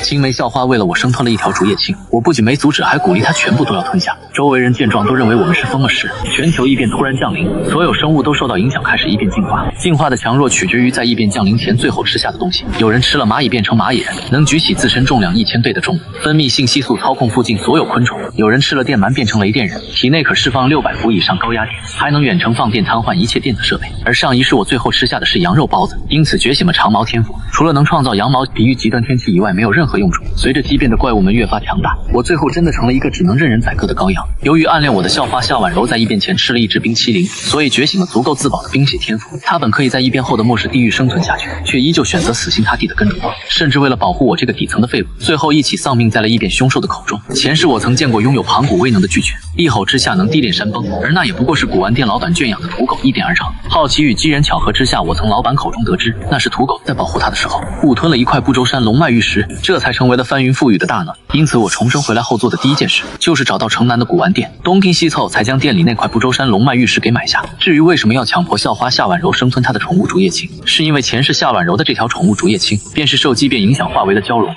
青梅校花为了我生吞了一条竹叶青，我不仅没阻止，还鼓励她全部都要吞下。周围人见状都认为我们是疯了似的。全球异变突然降临，所有生物都受到影响，开始异变进化。进化的强弱取决于在异变降临前最后吃下的东西。有人吃了蚂蚁变成蚂蚁人，能举起自身重量1000倍的重物，分泌性激素操控附近所有昆虫。有人吃了电鳗变成雷电人，体内可释放600伏以上高压电，还能远程放电瘫痪一切电子设备。而上一世我最后吃下的是羊肉包子，因此觉醒了长毛天赋，除了能创造羊毛抵御极端天气以外，没有任何用处。随着畸变的怪物们越发强大，我最后真的成了一个只能任人宰割的羔羊。由于暗恋我的校花夏婉柔在异变前吃了一只冰淇淋，所以觉醒了足够自保的冰血天赋。她本可以在异变后的末世地狱生存下去，却依旧选择死心塌地的跟着我，甚至为了保护我这个底层的废物，最后一起丧命在了异变凶兽的口中。前世我曾见过拥有盘古威能的巨犬，一吼之下能地裂山崩，而那也不过是古玩店老板圈养的土狗一点而成。好奇与机缘巧合之下，我从老板口中得知，那是土狗在保护他的时候误吞了一块不周山龙脉玉石，这才成为了翻云覆雨的大能。因此我重生回来后做的第一件事，就是找到城南的古玩店，东拼西凑才将店里那块不周山龙脉玉石给买下。至于为什么要强迫校花夏婉柔生吞她的宠物竹叶青，是因为前世夏婉柔的这条宠物竹叶青，便是受畸变影响化为了蛟龙。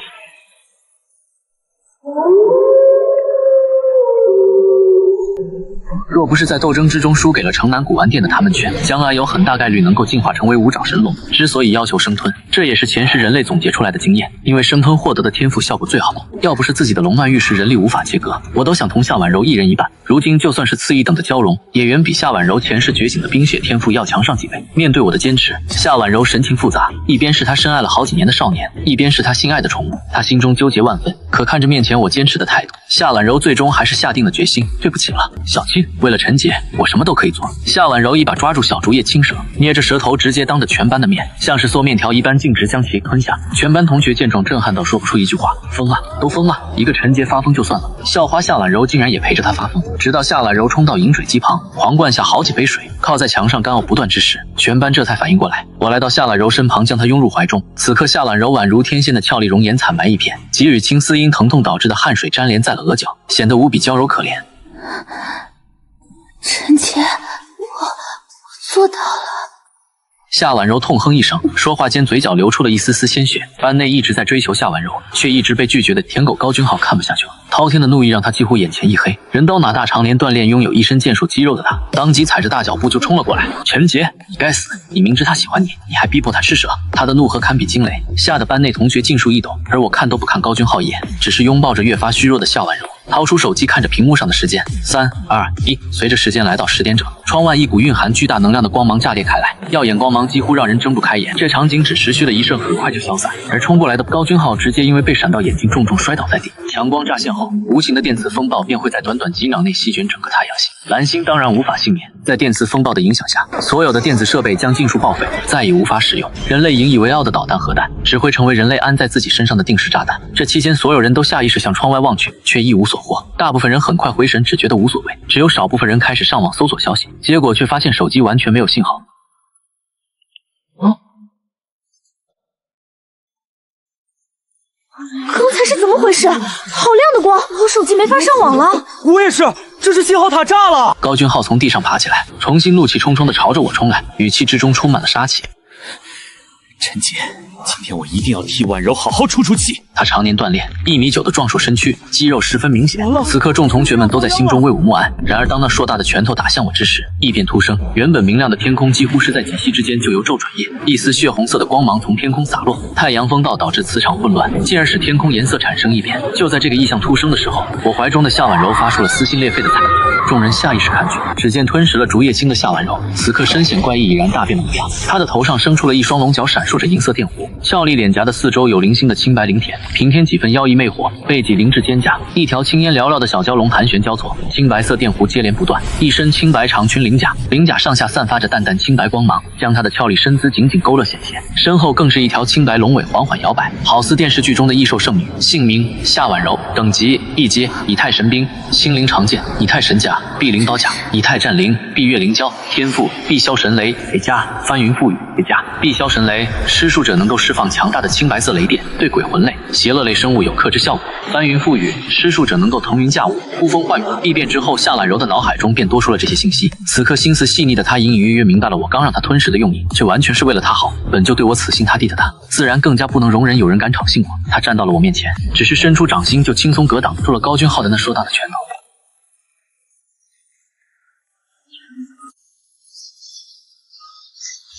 若不是在斗争之中输给了城南古玩店的他们圈，将来有很大概率能够进化成为五爪神龙。之所以要求生吞，这也是前世人类总结出来的经验，因为生吞获得的天赋效果最好。要不是自己的龙脉玉石人力无法切割，我都想同夏婉柔一人一半。如今就算是次一等的蛟龙，也远比夏婉柔前世觉醒的冰血天赋要强上几倍。面对我的坚持，夏婉柔神情复杂，一边是她深爱了好几年的少年，一边是她心爱的宠物，她心中纠结万分。可看着面前我坚持的态度，夏婉柔最终还是下定了决心，对不起了，小青，为了陈杰，我什么都可以做。夏婉柔一把抓住小竹叶青蛇，捏着舌头直接当着全班的面，像是嗦面条一般径直将其吞下。全班同学见状震撼到说不出一句话，疯了，都疯了！一个陈杰发疯就算了，校花夏婉柔竟然也陪着他发疯，直到夏婉柔冲到饮水机旁，狂灌下好几杯水，靠在墙上干呕不断之时，全班这才反应过来。我来到夏婉柔身旁，将她拥入怀中。此刻夏婉柔宛如天仙的俏丽容颜惨白一片，几缕青丝因疼痛导致的汗水沾连在了额角，显得无比娇柔可怜。陈杰，我做到了。夏婉柔痛哼一声，说话间嘴角流出了一丝丝鲜血。班内一直在追求夏婉柔，却一直被拒绝的舔狗高君浩看不下去了，滔天的怒意让他几乎眼前一黑。人刀马大常年锻炼，拥有一身剑术肌肉的他，当即踩着大脚步就冲了过来。陈杰，你该死！你明知他喜欢你，你还逼迫他吃蛇！他的怒喝堪比惊雷，吓得班内同学尽数一抖。而我看都不看高君浩一眼，只是拥抱着越发虚弱的夏婉柔，掏出手机看着屏幕上的时间，3、2、1。随着时间来到10点整，窗外一股蕴含巨大能量的光芒炸裂开来，耀眼光芒几乎让人睁不开眼。这场景只持续了一瞬，很快就消散。而冲过来的高君浩直接因为被闪到眼睛，重重摔倒在地。强光乍现后，无形的电磁风暴便会在短短几秒内席卷整个太阳系。蓝星当然无法幸免，在电磁风暴的影响下，所有的电子设备将尽数报废，再也无法使用。人类引以为傲的导弹核弹，只会成为人类安在自己身上的定时炸弹。这期间，所有人都下意识向窗外望去，却一无所获。大部分人很快回神，只觉得无所谓。只有少部分人开始上网搜索消息，结果却发现手机完全没有信号。刚才是怎么回事？好亮的光，我手机没法上网了。我也是，这是信号塔炸了！高君浩从地上爬起来，重新怒气冲冲地朝着我冲来，语气之中充满了杀气。陈杰，今天我一定要替婉柔好好出出气。他常年锻炼，1.9米的壮硕身躯，肌肉十分明显。此刻众同学们都在心中为我默哀。然而当那硕大的拳头打向我之时，异变突生，原本明亮的天空几乎是在几息之间就由昼转夜，一丝血红色的光芒从天空洒落，太阳风暴导致磁场混乱，进而使天空颜色产生异变。就在这个异象突生的时候，我怀中的夏婉柔发出了撕心裂肺的惨叫。众人下意识看去，只见吞食了竹叶青的夏婉柔，此刻身显怪异，已然大变了模样。她的头上生出了一双龙角，闪烁着银色电弧，俏丽脸颊的四周有零星的青白鳞舔，平添几分妖异魅惑，背脊灵至肩胛，一条青烟缭绕的小蛟龙盘旋交错，青白色电弧接连不断，一身青白长裙鳞甲，鳞甲上下散发着淡淡青白光芒，将她的俏丽身姿紧紧勾勒显现，身后更是一条青白龙尾缓缓摇摆，好似电视剧中的异兽圣女。姓名夏婉柔，等级1阶，以太神兵，星灵长剑，以太神甲，碧灵刀甲，以太战灵，碧月灵蛟，天赋碧霄神雷叠加翻云覆雨叠加碧霄神雷，施术者能够使释放强大的青白色雷电，对鬼魂类、邪恶类生物有克制效果。翻云覆雨，施术者能够腾云驾雾，呼风唤雨。异变之后，夏懒柔的脑海中便多出了这些信息。此刻心思细腻的他隐隐约约明白了我刚让他吞噬的用意，却完全是为了他好。本就对我死心塌地的他，自然更加不能容忍有人敢挑衅我。他站到了我面前，只是伸出掌心就轻松格挡住了高君浩的那硕大的拳头。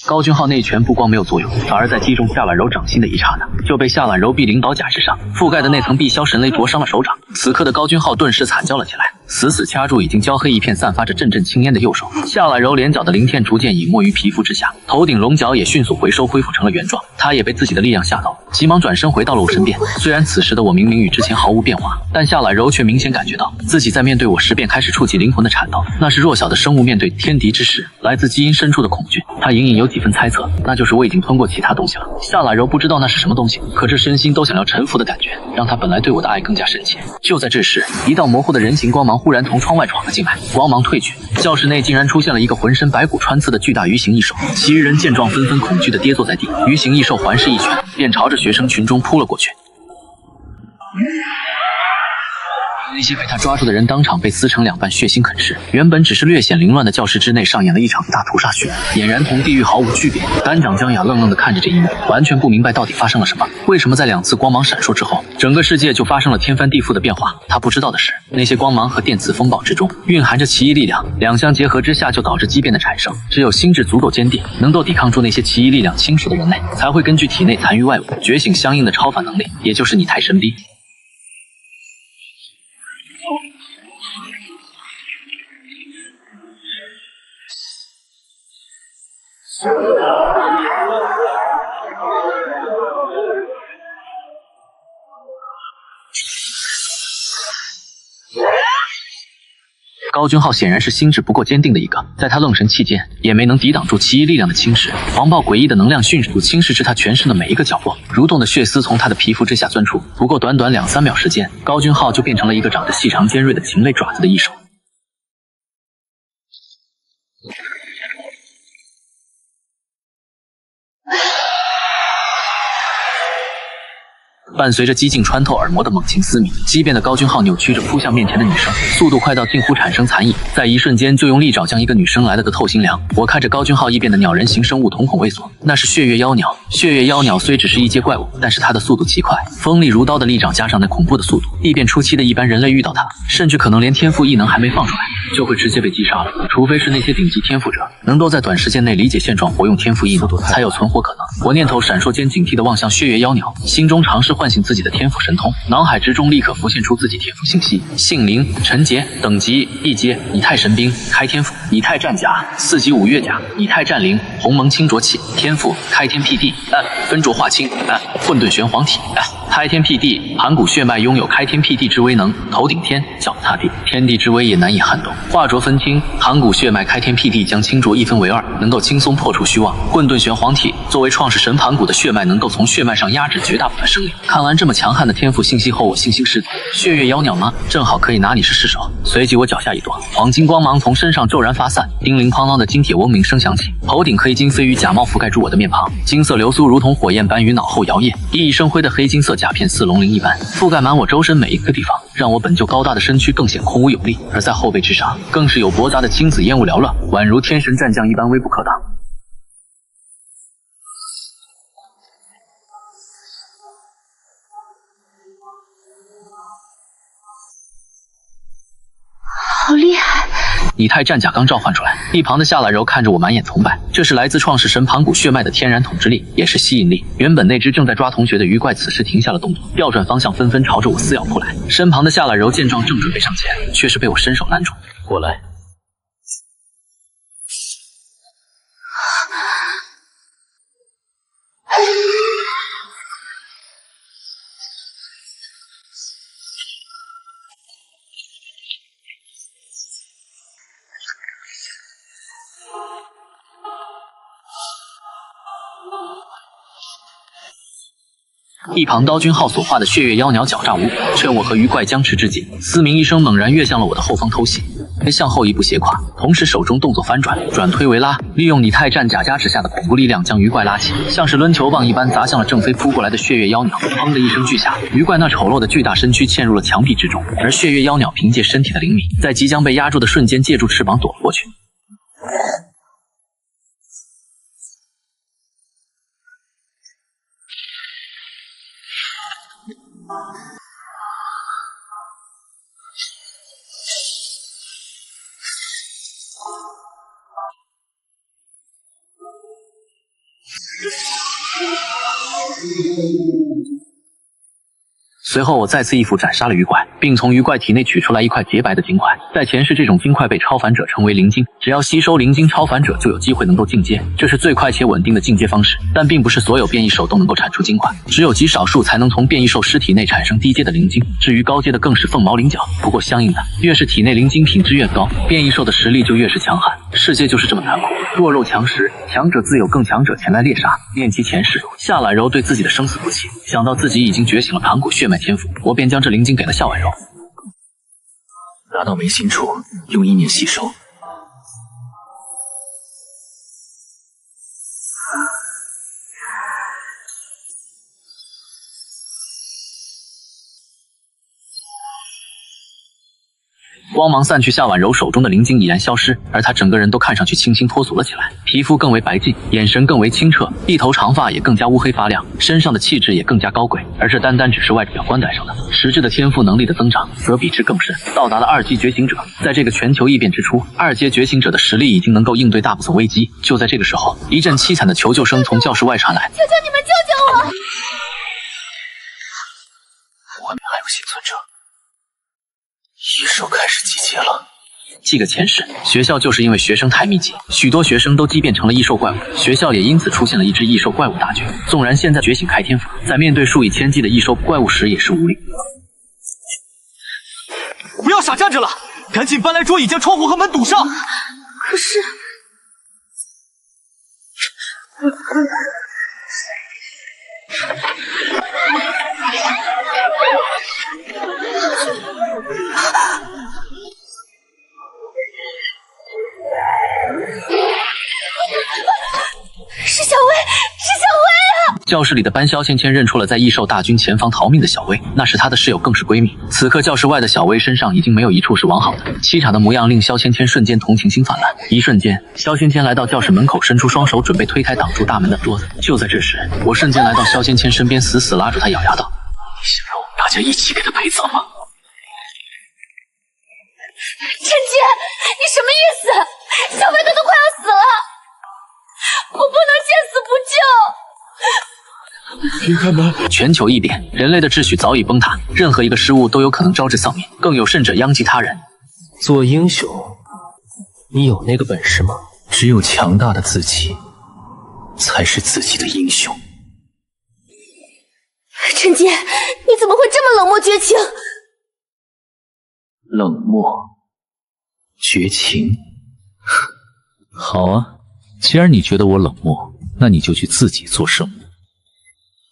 高君浩那一拳不光没有作用，反而在击中夏婉柔掌心的一刹那，就被夏婉柔臂领导甲之上覆盖的那层碧霄神雷灼伤了手掌。此刻的高君浩顿时惨叫了起来，死死掐住已经焦黑一片、散发着阵阵青烟的右手。夏婉柔连脚的鳞片逐渐隐没于皮肤之下，头顶龙角也迅速回收，恢复成了原状。他也被自己的力量吓到，急忙转身回到了我身边。虽然此时的我明明与之前毫无变化，但夏婉柔却明显感觉到自己在面对我时便开始触及灵魂的颤抖。那是弱小的生物面对天敌之时来自基因深处的恐惧。他隐隐有几分猜测，那就是我已经吞过其他东西了。夏懒柔不知道那是什么东西，可这身心都想要臣服的感觉，让他本来对我的爱更加深切。就在这时，一道模糊的人形光芒忽然从窗外闯了进来，光芒褪去，教室内竟然出现了一个浑身白骨穿刺的巨大鱼形异兽。其余人见状，纷纷恐惧地跌坐在地。鱼形异兽环视一拳，便朝着学生群中扑了过去。那些被他抓住的人当场被撕成两半，血腥啃噬。原本只是略显凌乱的教室之内上演了一场大屠杀血，俨然同地狱毫无区别。班长江雅愣愣地看着这一幕，完全不明白到底发生了什么。为什么在2次光芒闪烁之后，整个世界就发生了天翻地覆的变化？他不知道的是，那些光芒和电磁风暴之中蕴含着奇异力量，两相结合之下就导致畸变的产生。只有心智足够坚定，能够抵抗住那些奇异力量侵蚀的人类，才会根据体内残余外物觉醒相应的超凡能力，也就是拟态神兵。高君浩显然是心智不够坚定的一个，在他愣神期间，也没能抵挡住奇异力量的侵蚀。狂暴诡异的能量迅速侵蚀至他全身的每一个角落，蠕动的血丝从他的皮肤之下钻出。不过短短2-3秒时间，高君浩就变成了一个长着细长尖锐的禽类爪子的异兽。伴随着激进穿透耳膜的猛禽嘶鸣，畸变的高君浩扭曲着扑向面前的女生，速度快到近乎产生残意，在一瞬间就用利爪将一个女生来了个透心凉。我看着高君浩异变的鸟人形生物瞳孔畏缩，那是血月妖鸟。血月妖鸟虽只是一阶怪物，但是它的速度奇快，锋利如刀的利爪加上那恐怖的速度，异变初期的一般人类遇到它，甚至可能连天赋异能还没放出来，就会直接被击杀了。除非是那些顶级天赋者，能够在短时间内理解现状，活用天赋异能，才有存活可能。我念头闪烁间，警惕地望向血月妖鸟，心中尝试唤醒自己的天赋神通，脑海之中立刻浮现出自己天赋信息：姓名、陈杰，等级1阶，拟态神兵，开天赋；拟态战甲4级5月甲，拟态战灵，鸿蒙清浊气，天赋开天辟地，分浊化清，混沌玄黄体，开天辟地，盘古血脉拥有开天辟地之威能，头顶天，脚踏地，天地之威也难以撼动。化浊分清，盘古血脉开天辟地将清浊一分为2，能够轻松破除虚妄。混沌玄黄体作为创世神盘古的血脉，能够从血脉上压制绝大部分生灵。看完这么强悍的天赋信息后，我信心十足。血月妖鸟吗？正好可以拿你是试手。随即我脚下一跺，黄金光芒从身上骤然发散，叮铃哐啷的金铁嗡鸣声响起，头顶黑金飞羽假帽覆盖住我的面庞，金色流苏如同火焰般于脑后摇曳，熠熠生辉的黑金色甲片似龙鳞一般覆盖满我周身每一个地方，让我本就高大的身躯更显空无有力。而在后背之上，更是有驳杂的青紫烟雾缭乱，宛如天神战将一般威不可挡。好厉害！拟态战甲刚召唤出来，一旁的夏懒柔看着我满眼崇拜，这是来自创世神盘古血脉的天然统治力，也是吸引力。原本那只正在抓同学的鱼怪此时停下了动作，调转方向，纷纷朝着我撕咬扑来。身旁的夏懒柔见状正准备上前，却是被我伸手拦住。过来。一旁高君浩所化的血月妖鸟狡诈无比，趁我和鱼怪僵持之际，嘶鸣一声猛然跃向了我的后方偷袭。被向后一步斜跨，同时手中动作翻转，转推为拉，利用拟态战甲加持下的恐怖力量将鱼怪拉起，像是抡球棒一般砸向了正飞扑过来的血月妖鸟。砰的一声巨响，鱼怪那丑陋的巨大身躯嵌入了墙壁之中，而血月妖鸟凭借身体的灵敏，在即将被压住的瞬间借助翅膀躲了过去。随后我再次一斧斩杀了鱼怪，并从鱼怪体内取出来一块洁白的金块。在前世，这种金块被超凡者称为灵晶，只要吸收灵晶，超凡者就有机会能够进阶，这是最快且稳定的进阶方式。但并不是所有变异兽都能够产出金块，只有极少数才能从变异兽尸体内产生低阶的灵晶。至于高阶的更是凤毛麟角。不过相应的，越是体内灵晶品质越高，变异兽的实力就越是强悍。世界就是这么残酷，弱肉强食，强者自有更强者前来猎杀。念及前世，夏婉柔对自己的生死不弃，想到自己已经觉醒了盘古血脉天赋，我便将这灵晶给了夏婉柔。拿到眉心处，用意念吸收。光芒散去，夏婉柔手中的灵晶已然消失，而她整个人都看上去清新脱俗了起来，皮肤更为白净，眼神更为清澈，一头长发也更加乌黑发亮，身上的气质也更加高贵。而这单单只是外表观感上的，实质的天赋能力的增长则比之更甚，到达了2级觉醒者。在这个全球异变之初，2阶觉醒者的实力已经能够应对大部分危机。就在这个时候，一阵凄惨的求救声从教室外传来：“求求你们救救我！”外面还有幸存者。异兽开始集结了。记个前世，学校就是因为学生太密集，许多学生都激变成了异兽怪物，学校也因此出现了一支异兽怪物大军。纵然现在觉醒开天赋，在面对数以千计的异兽怪物时也是无力。不要傻站着了，赶紧搬来桌椅，将窗户和门堵上。可是，是小薇，是小薇啊！教室里的班萧芊芊认出了在异兽大军前方逃命的小薇，那是她的室友，更是闺蜜。此刻教室外的小薇身上已经没有一处是完好的，凄惨的模样令萧芊芊瞬间同情心泛滥。一瞬间，萧芊芊来到教室门口，伸出双手准备推开挡住大门的桌子。就在这时，我瞬间来到萧芊芊身边，死死拉住她，咬牙道：“你想让我们大家一起给她陪葬吗？”陈姐，你什么意思？小薇她都快要死了，我不能见死不救。请开门！全球异变，人类的秩序早已崩塌，任何一个失误都有可能招致丧命，更有甚者殃及他人。做英雄，你有那个本事吗？只有强大的自己，才是自己的英雄。陈姐，你怎么会这么冷漠绝情？冷漠，绝情。好啊，既然你觉得我冷漠，那你就去自己做圣母。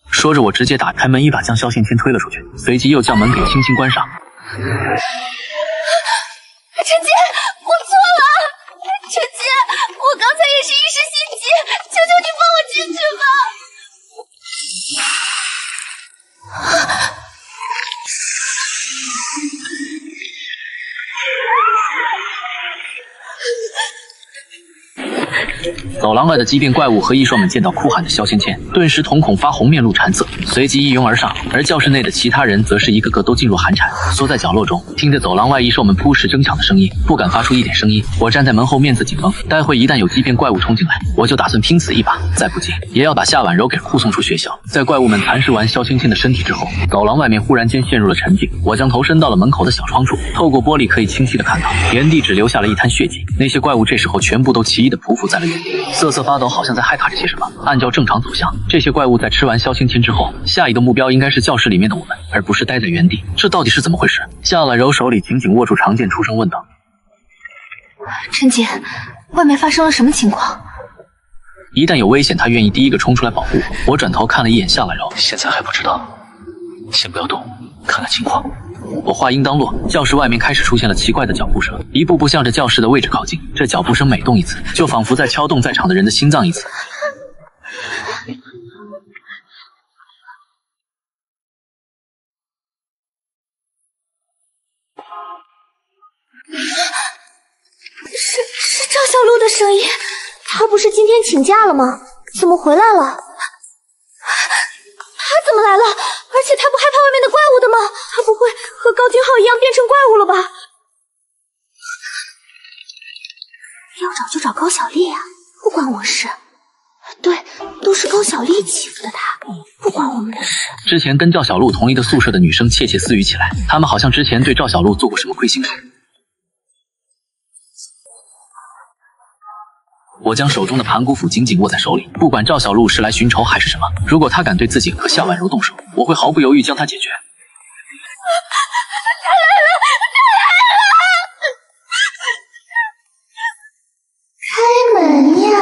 说着，我直接打开门，一把将萧芊芊推了出去，随即又将门给轻轻关上。陈姐，我错了，陈姐，我刚才也是一时心急，求求你放我进去吧。走廊外的畸变怪物和异兽们见到哭喊的萧芊芊，顿时瞳孔发红，面露馋色，随即一拥而上。而教室内的其他人则是一个个都噤若寒蝉，缩在角落中，听着走廊外异兽们扑食争抢的声音，不敢发出一点声音。我站在门后，面子紧绷，待会一旦有畸变怪物冲进来，我就打算拼死一把，再不济也要把夏婉柔给护送出学校。在怪物们蚕食完萧芊芊的身体之后，走廊外面忽然间陷入了沉静。我将头伸到了门口的小窗处，透过玻璃可以清晰的看到，原地只留下了一滩血迹。那些怪物这时候全部都奇异的匍匐在了原地，瑟瑟发抖，好像在害怕着些什么。按照正常走向，这些怪物在吃完萧芊芊之后，下一个目标应该是教室里面的我们，而不是待在原地。这到底是怎么回事？夏婉柔手里紧紧握住长剑，出声问道：“陈姐，外面发生了什么情况？”一旦有危险，他愿意第一个冲出来保护我。我转头看了一眼夏婉柔，现在还不知道，先不要动，看看情况。我话音当落，教室外面开始出现了奇怪的脚步声，一步步向着教室的位置靠近。这脚步声每动一次，就仿佛在敲动在场的人的心脏一次。是赵小璐的声音，她不是今天请假了吗？怎么回来了？她怎么来了？而且她不害怕外面的怪物的吗？她不会和高君浩一样变成怪物了吧？要找就找高小丽啊，不关我事。对，都是高小丽欺负的她，不关我们的事。之前跟赵小璐同一个宿舍的女生窃窃私语起来，她们好像之前对赵小璐做过什么亏心事。我将手中的盘古斧紧紧握在手里，不管赵小璐是来寻仇还是什么，如果她敢对自己和夏婉柔动手，我会毫不犹豫将她解决。开门呀，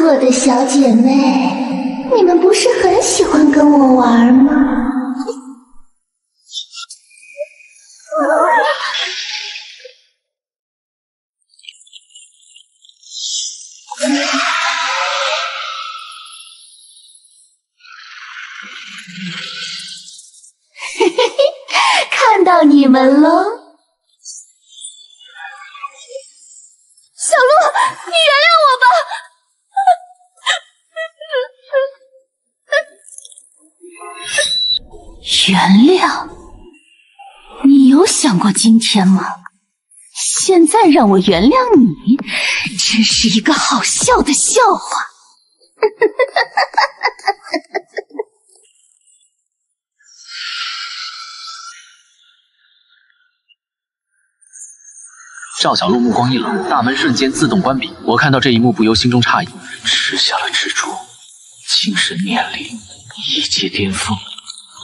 我的小姐妹，你们不是很喜欢跟我玩吗？看到你们了，小璐，你原谅我吧。原谅？你有想过今天吗？现在让我原谅你，真是一个好笑的笑话。赵小璐目光一冷，大门瞬间自动关闭。我看到这一幕，不由心中诧异。吃下了蜘蛛，精神念力一阶巅峰。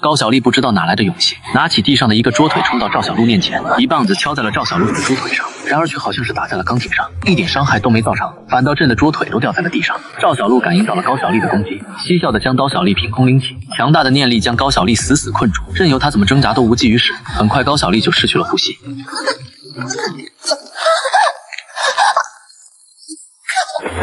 高小丽不知道哪来的勇气，拿起地上的一个桌腿冲到赵小璐面前，一棒子敲在了赵小璐的猪腿上，然而却好像是打在了钢铁上，一点伤害都没造成，反倒震得桌腿都掉在了地上。赵小璐感应到了高小丽的攻击，嬉笑地将高小丽凭空拎起，强大的念力将高小丽死死困住，任由她怎么挣扎都无济于事。很快高小丽就失去了呼吸。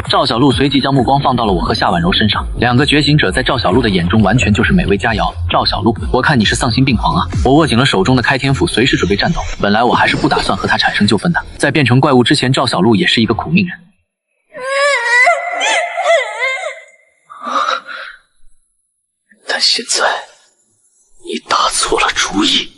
赵小璐随即将目光放到了我和夏婉柔身上，两个觉醒者在赵小璐的眼中完全就是美味佳肴。赵小璐，我看你是丧心病狂啊！我握紧了手中的开天斧，随时准备战斗。本来我还是不打算和他产生纠纷的，在变成怪物之前，赵小璐也是一个苦命人。但现在你打错了主意。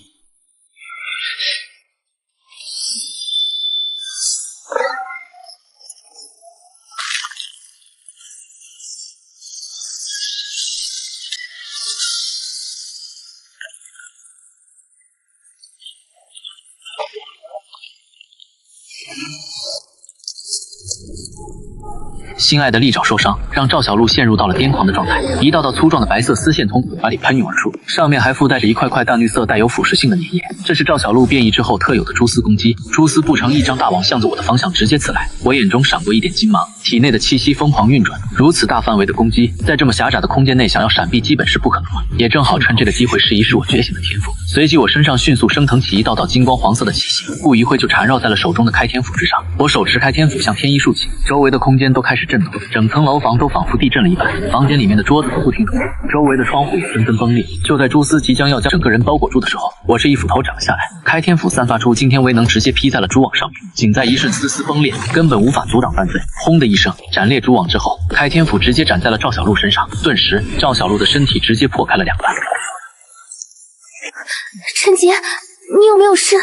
心爱的利爪受伤，让赵小璐陷入到了癫狂的状态。一道道粗壮的白色丝线从嘴巴里喷涌而出，上面还附带着一块块淡绿色带有腐蚀性的粘液。这是赵小璐变异之后特有的蛛丝攻击。蛛丝布成一张大网，向着我的方向直接刺来。我眼中闪过一点金芒，体内的气息疯狂运转。如此大范围的攻击，在这么狭窄的空间内，想要闪避基本是不可能了。也正好趁这个机会试一试我觉醒的天赋。随即我身上迅速升腾起一道道金光黄色的气息，不一会就缠绕在了手中的开天斧之上。我手持开天斧向天一竖起，周围的空间都开始震动，整层楼房都仿佛地震了一般，房间里面的桌子不停动，周围的窗户也纷纷崩裂。就在蛛丝即将要将整个人包裹住的时候，我这一斧头斩了下来，开天斧散发出惊天威能，直接劈在了蛛网上面，仅在一瞬丝丝崩裂，根本无法阻挡犯罪。轰的一声，斩裂蛛网之后，开天斧直接斩在了赵小璐身上，顿时赵小璐的身体直接破开了两半。陈杰，你有没有事？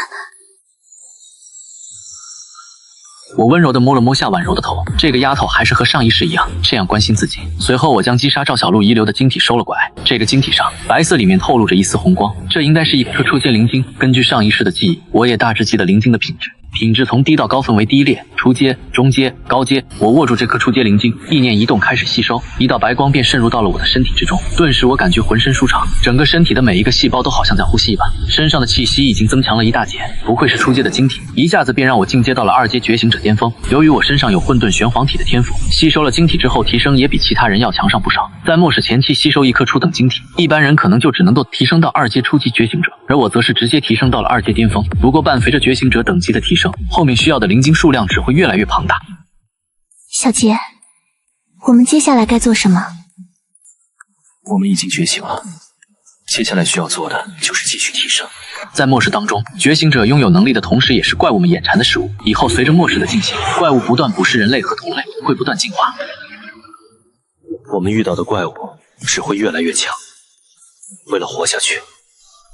我温柔地摸了摸夏婉柔的头，这个丫头还是和上一世一样这样关心自己。随后我将击杀赵小璐遗留的晶体收了过来，这个晶体上白色里面透露着一丝红光，这应该是一颗出界灵晶。根据上一世的记忆，我也大致记得灵晶的品质，品质从低到高分为第一列，初阶、中阶、高阶。我握住这颗初阶灵晶，意念一动开始吸收，一道白光便渗入到了我的身体之中。顿时我感觉浑身舒畅，整个身体的每一个细胞都好像在呼吸一般，身上的气息已经增强了一大截。不愧是初阶的晶体，一下子便让我进阶到了2阶觉醒者巅峰。由于我身上有混沌玄黄体的天赋，吸收了晶体之后提升也比其他人要强上不少。在末世前期吸收一颗初等晶体，一般人可能就只能够提升到2阶初级觉醒者，而我则是直接提升到了2阶巅峰。不过伴随着觉醒者等级的提升，后面需要的灵晶数量只会越来越庞大。小杰，我们接下来该做什么？我们已经觉醒了，接下来需要做的就是继续提升。在末世当中，觉醒者拥有能力的同时也是怪物们眼馋的食物。以后随着末世的进行，怪物不断捕食人类和同类，会不断进化。我们遇到的怪物只会越来越强。为了活下去，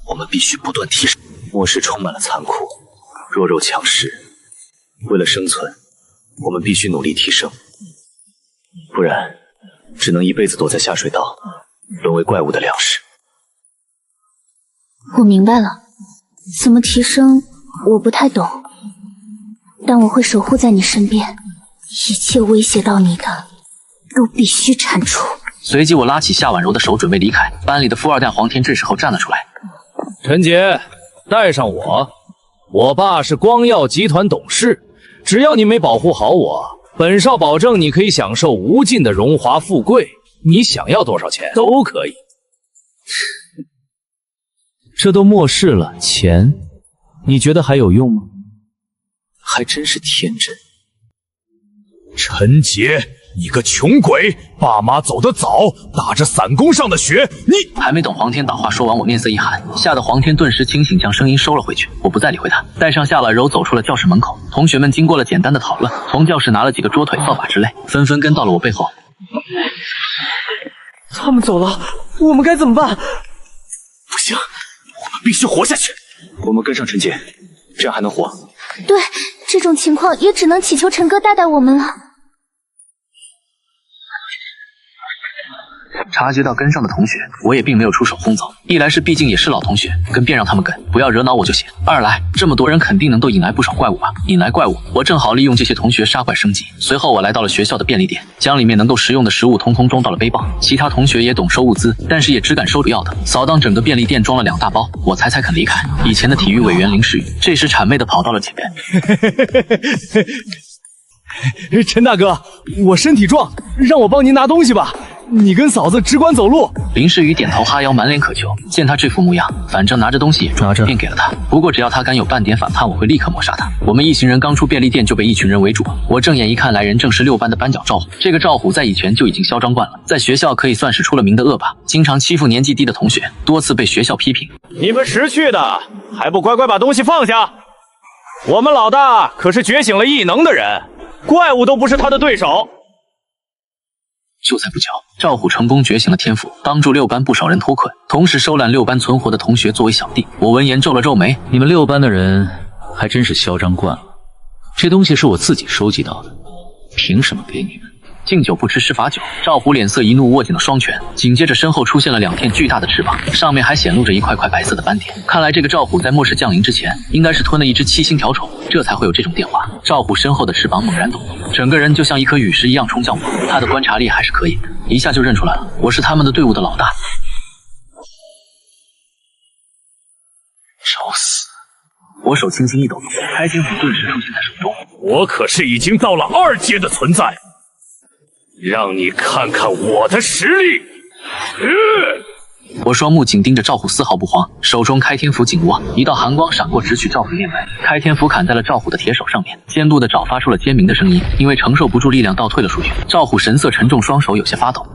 我们必须不断提升。末世充满了残酷，弱肉强食。为了生存，我们必须努力提升，不然只能一辈子躲在下水道，沦为怪物的粮食。我明白了，怎么提升我不太懂，但我会守护在你身边，一切威胁到你的都必须铲除。随即我拉起夏婉柔的手准备离开，班里的富二代黄天这时候站了出来。陈杰，带上我，我爸是光耀集团董事，只要你没保护好我，本少保证你可以享受无尽的荣华富贵，你想要多少钱都可以。这都末世了，钱你觉得还有用吗？还真是天真。陈杰，你个穷鬼，爸妈走得早，打着散功上的学，你……还没等黄天把话说完，我面色一寒，吓得黄天顿时清醒，将声音收了回去。我不再理会他，带上夏婉柔走出了教室门口。同学们经过了简单的讨论，从教室拿了几个桌腿、扫把之类，纷纷跟到了我背后。他们走了，我们该怎么办？不行，我们必须活下去。我们跟上陈杰，这样还能活。对，这种情况也只能祈求陈哥带带我们了。察觉到跟上的同学，我也并没有出手轰走。一来是毕竟也是老同学，跟便让他们跟，不要惹恼我就行。二来这么多人肯定能够引来不少怪物吧。引来怪物，我正好利用这些同学杀怪升级。随后我来到了学校的便利店，将里面能够食用的食物通通装到了背包。其他同学也懂收物资，但是也只敢收主要的。扫荡整个便利店装了2大包，我才肯离开。以前的体育委员林诗雨这时谄媚的跑到了前边。陈大哥，我身体壮，让我帮您拿东西吧。你跟嫂子只管走路。林诗雨点头哈腰，满脸渴求。见他这副模样，反正拿着东西也重，便给了他。不过只要他敢有半点反叛，我会立刻抹杀他。我们一行人刚出便利店就被一群人围住，我正眼一看，来人正是6班的班长赵虎。这个赵虎在以前就已经嚣张惯了，在学校可以算是出了名的恶霸，经常欺负年纪低的同学，多次被学校批评。你们识趣的还不乖乖把东西放下？我们老大可是觉醒了异能的人，怪物都不是他的对手。就在不久，赵虎成功觉醒了天赋，帮助6班不少人脱困，同时收揽6班存活的同学作为小弟。我闻言皱了皱眉，你们6班的人还真是嚣张惯了。这东西是我自己收集到的，凭什么给你们？敬酒不吃吃罚酒，赵虎脸色一怒，握紧了双拳，紧接着身后出现了2片巨大的翅膀，上面还显露着一块块白色的斑点。看来这个赵虎在末世降临之前，应该是吞了一只7星条虫，这才会有这种变化。赵虎身后的翅膀猛然抖动，整个人就像一颗陨石一样冲向我。他的观察力还是可以的，一下就认出来了，我是他们的队伍的老大。找死！我手轻轻一抖动，开天斧顿时出现在手中。我可是已经到了2阶的存在，让你看看我的实力！我双目紧盯着赵虎，丝毫不慌，手中开天斧紧握，一道寒光闪过，直取赵虎面门。开天斧砍在了赵虎的铁手上面，坚固的爪发出了尖鸣的声音，因为承受不住力量倒退了出去。赵虎神色沉重，双手有些发抖。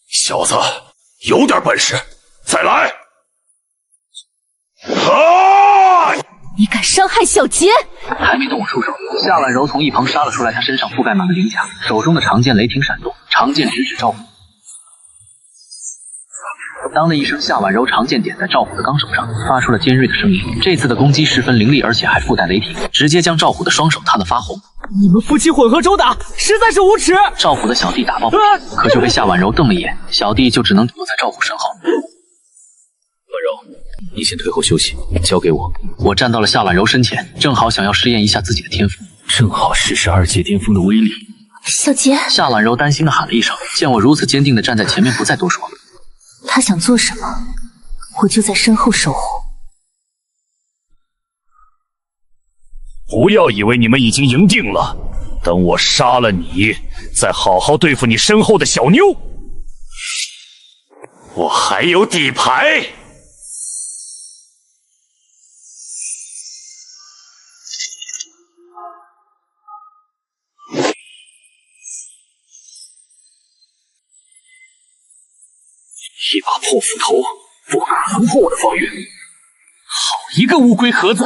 小子，有点本事，再来！啊！你敢伤害小杰？还没等我出手，夏婉柔从一旁杀了出来，她身上覆盖满了鳞甲，手中的长剑雷霆闪动，长剑直指赵虎。当的一声，夏婉柔长剑点在赵虎的钢手上，发出了尖锐的声音。这次的攻击十分凌厉，而且还附带雷霆，直接将赵虎的双手烫得发红。你们夫妻混合手打，实在是无耻！赵虎的小弟打抱不平，可就被夏婉柔瞪了一眼，小弟就只能躲在赵虎身后。你先退后休息，交给我。我站到了夏婉柔身前，正好想要试验一下自己的天赋，正好试试二阶巅峰的威力。小杰，夏婉柔担心的喊了一声，见我如此坚定的站在前面，不再多说。他想做什么，我就在身后守护。不要以为你们已经赢定了，等我杀了你，再好好对付你身后的小妞。我还有底牌。一把破斧头不可能突破我的防御。好一个乌龟盒子！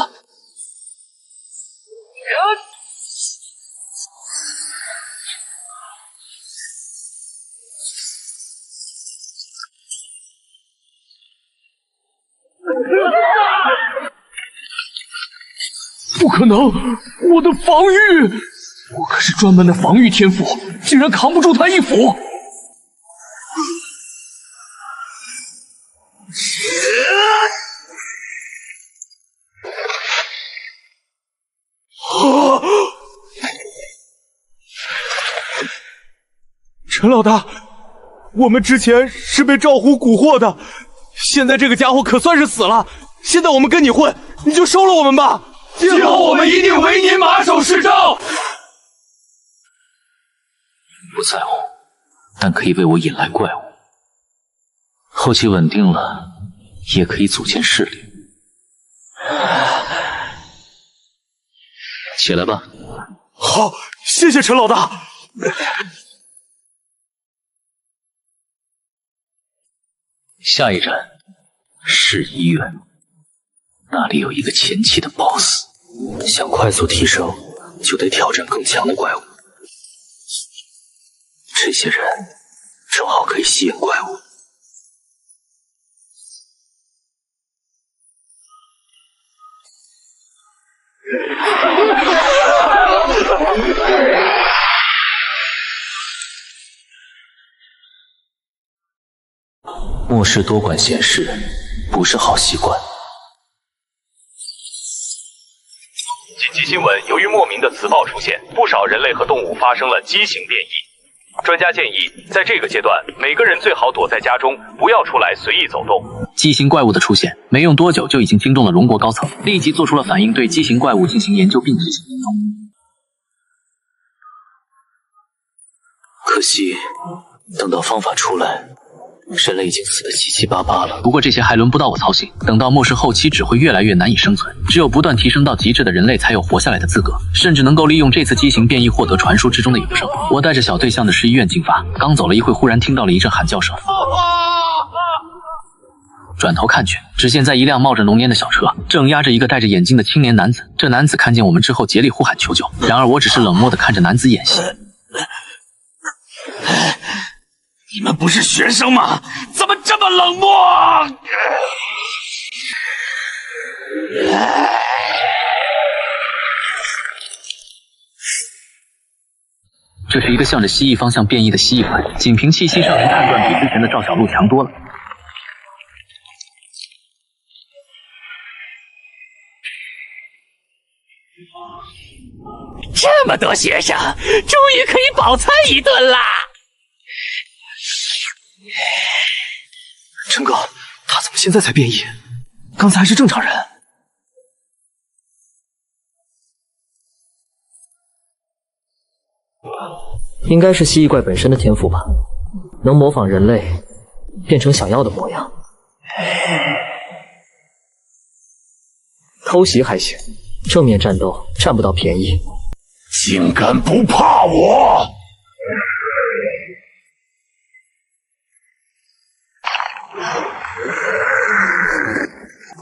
不可能！我的防御，我可是专门的防御天赋，竟然扛不住他一斧！陈老大，我们之前是被赵虎蛊惑的，现在这个家伙可算是死了。现在我们跟你混，你就收了我们吧。今后我们一定为您马首是瞻。不在乎，但可以为我引来怪物。后期稳定了，也可以组建势力。起来吧。好，谢谢陈老大。下一站是医院，那里有一个前期的 BOSS， 想快速提升，就得挑战更强的怪物。这些人正好可以吸引怪物。漠视多管闲事，不是好习惯。紧急新闻：由于莫名的磁暴出现，不少人类和动物发生了畸形变异。专家建议，在这个阶段，每个人最好躲在家中，不要出来随意走动。畸形怪物的出现，没用多久就已经惊动了荣国高层，立即做出了反应，对畸形怪物进行研究并执行行动。可惜，等到方法出来，人类已经死得七七八八了。不过这些还轮不到我操心，等到末世后期只会越来越难以生存，只有不断提升到极致的人类才有活下来的资格，甚至能够利用这次畸形变异获得传说之中的永生。我带着小队向的市医院进发，刚走了一会，忽然听到了一阵喊叫声。转头看去，只见在一辆冒着浓烟的小车，正压着一个戴着眼镜的青年男子。这男子看见我们之后竭力呼喊求救，然而我只是冷漠地看着男子演戏。你们不是学生吗？怎么这么冷漠？这是一个向着蜥蜴方向变异的蜥蜴魂，仅凭气息上能判断比之前的赵小璐强多了。这么多学生，终于可以饱餐一顿啦！陈哥，他怎么现在才变异？刚才还是正常人。应该是蜥蜴怪本身的天赋吧，能模仿人类变成想要的模样。偷袭还行，正面战斗占不到便宜。竟敢不怕我！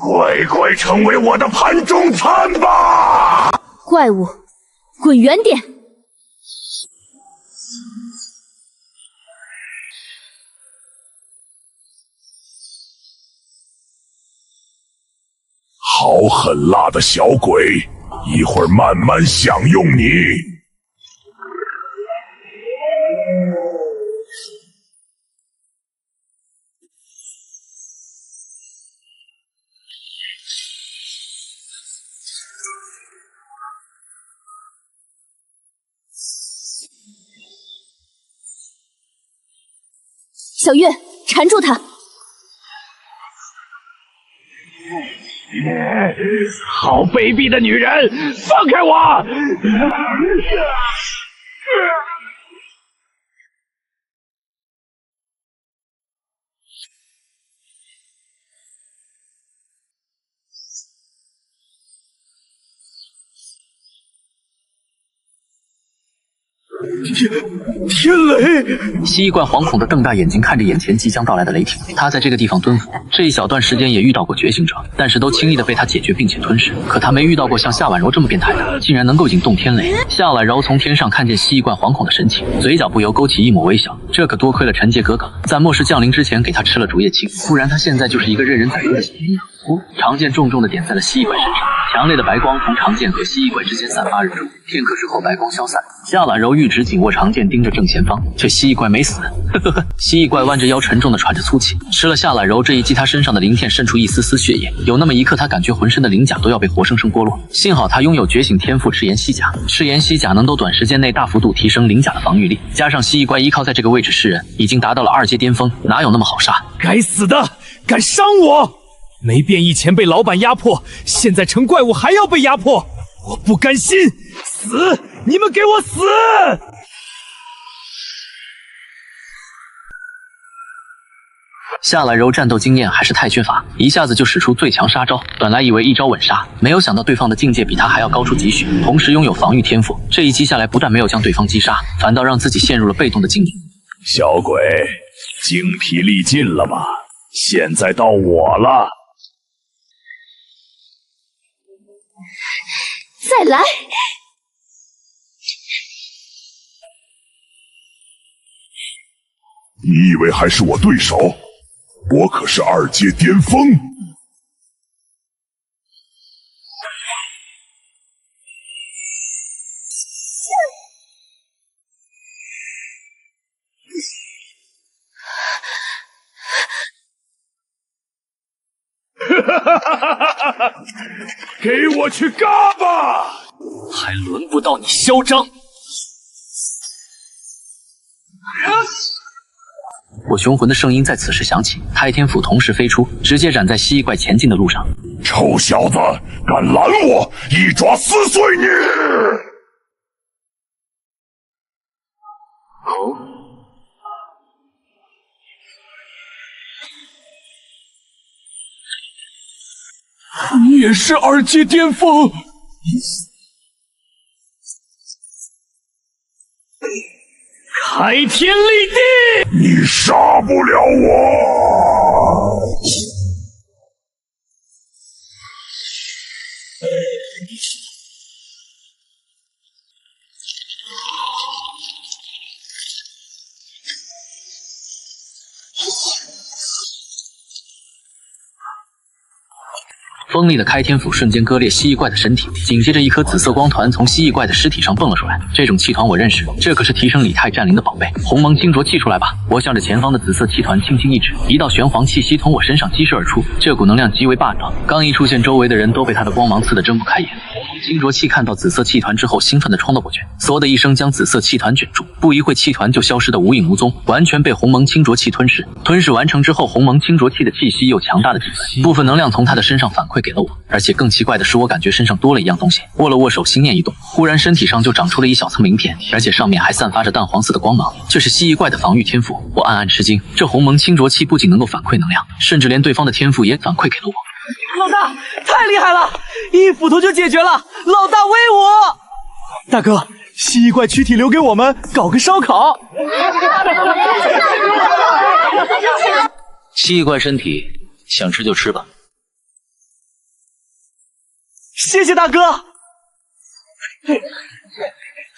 乖乖成为我的盘中餐吧！怪物，滚远点！好狠辣的小鬼，一会儿慢慢享用你。小月，缠住他！好卑鄙的女人，放开我！天雷！蜥蜴怪惶恐的瞪大眼睛看着眼前即将到来的雷霆。他在这个地方蹲伏，这一小段时间也遇到过觉醒者，但是都轻易的被他解决并且吞噬。可他没遇到过像夏婉柔这么变态的，竟然能够引动天雷。夏婉柔从天上看见蜥蜴怪惶恐的神情，嘴角不由勾起一抹微笑。这可多亏了陈杰哥哥在末世降临之前给他吃了竹叶青，不然他现在就是一个任人宰割的小绵羊。长剑重重的点在了蜥蜴怪身上，强烈的白光从长剑和蜥蜴怪之间散发而出。片刻之后，白光消散，夏婉柔玉指紧握长剑，盯着正前方。这蜥蜴怪没死，呵呵呵。蜥蜴怪弯着腰，沉重的喘着粗气。吃了夏婉柔这一击，他身上的鳞片渗出一丝丝血液，有那么一刻，他感觉浑身的鳞甲都要被活生生剥落。幸好他拥有觉醒天赋赤炎蜥甲，赤炎蜥甲能够短时间内大幅度提升鳞甲的防御力，加上蜥蜴怪依靠在这个位置示人，已经达到了2阶巅峰，哪有那么好杀？该死的，敢伤我！没变异前被老板压迫，现在成怪物还要被压迫，我不甘心！死！你们给我死！夏婉柔战斗经验还是太缺乏，一下子就使出最强杀招。本来以为一招稳杀，没有想到对方的境界比他还要高出几许，同时拥有防御天赋。这一击下来，不但没有将对方击杀，反倒让自己陷入了被动的境地。小鬼，精疲力尽了吧？现在到我了。再来！你以为还是我对手？我可是2阶巅峰！给我去嘎吧！还轮不到你嚣张！我雄浑的声音在此时响起，太天斧同时飞出，直接斩在蜥蜴怪前进的路上。臭小子，敢拦我，一爪撕碎你！哦。你也是2阶巅峰，开天立地，你杀不了我！锋利的开天斧瞬间割裂蜥蜴怪的身体，紧接着一颗紫色光团从蜥蜴怪的尸体上蹦了出来。这种气团我认识，这可是提升李泰战灵的宝贝。鸿蒙清浊气出来吧！我向着前方的紫色气团轻轻一指，一道玄黄气息从我身上激射而出，这股能量极为霸道。刚一出现，周围的人都被他的光芒刺得睁不开眼。清浊气看到紫色气团之后，兴奋地冲了过去，嗖的一声将紫色气团卷住，不一会气团就消失得无影无踪，完全被鸿蒙清浊气吞噬。吞噬完成之后，鸿蒙清浊气的气息又强大的几分，部分能量从他的身上反馈给了我。而且更奇怪的是，我感觉身上多了一样东西。握了握手，心念一动，忽然身体上就长出了一小层鳞片，而且上面还散发着淡黄色的光芒。这是蜥蜴怪的防御天赋。我暗暗吃惊，这鸿蒙清浊气不仅能够反馈能量，甚至连对方的天赋也反馈给了我。老大，太厉害了！一斧头就解决了，老大威武！大哥，蜥蜴怪躯体留给我们，搞个烧烤。蜥蜴怪身体，想吃就吃吧。谢谢大哥。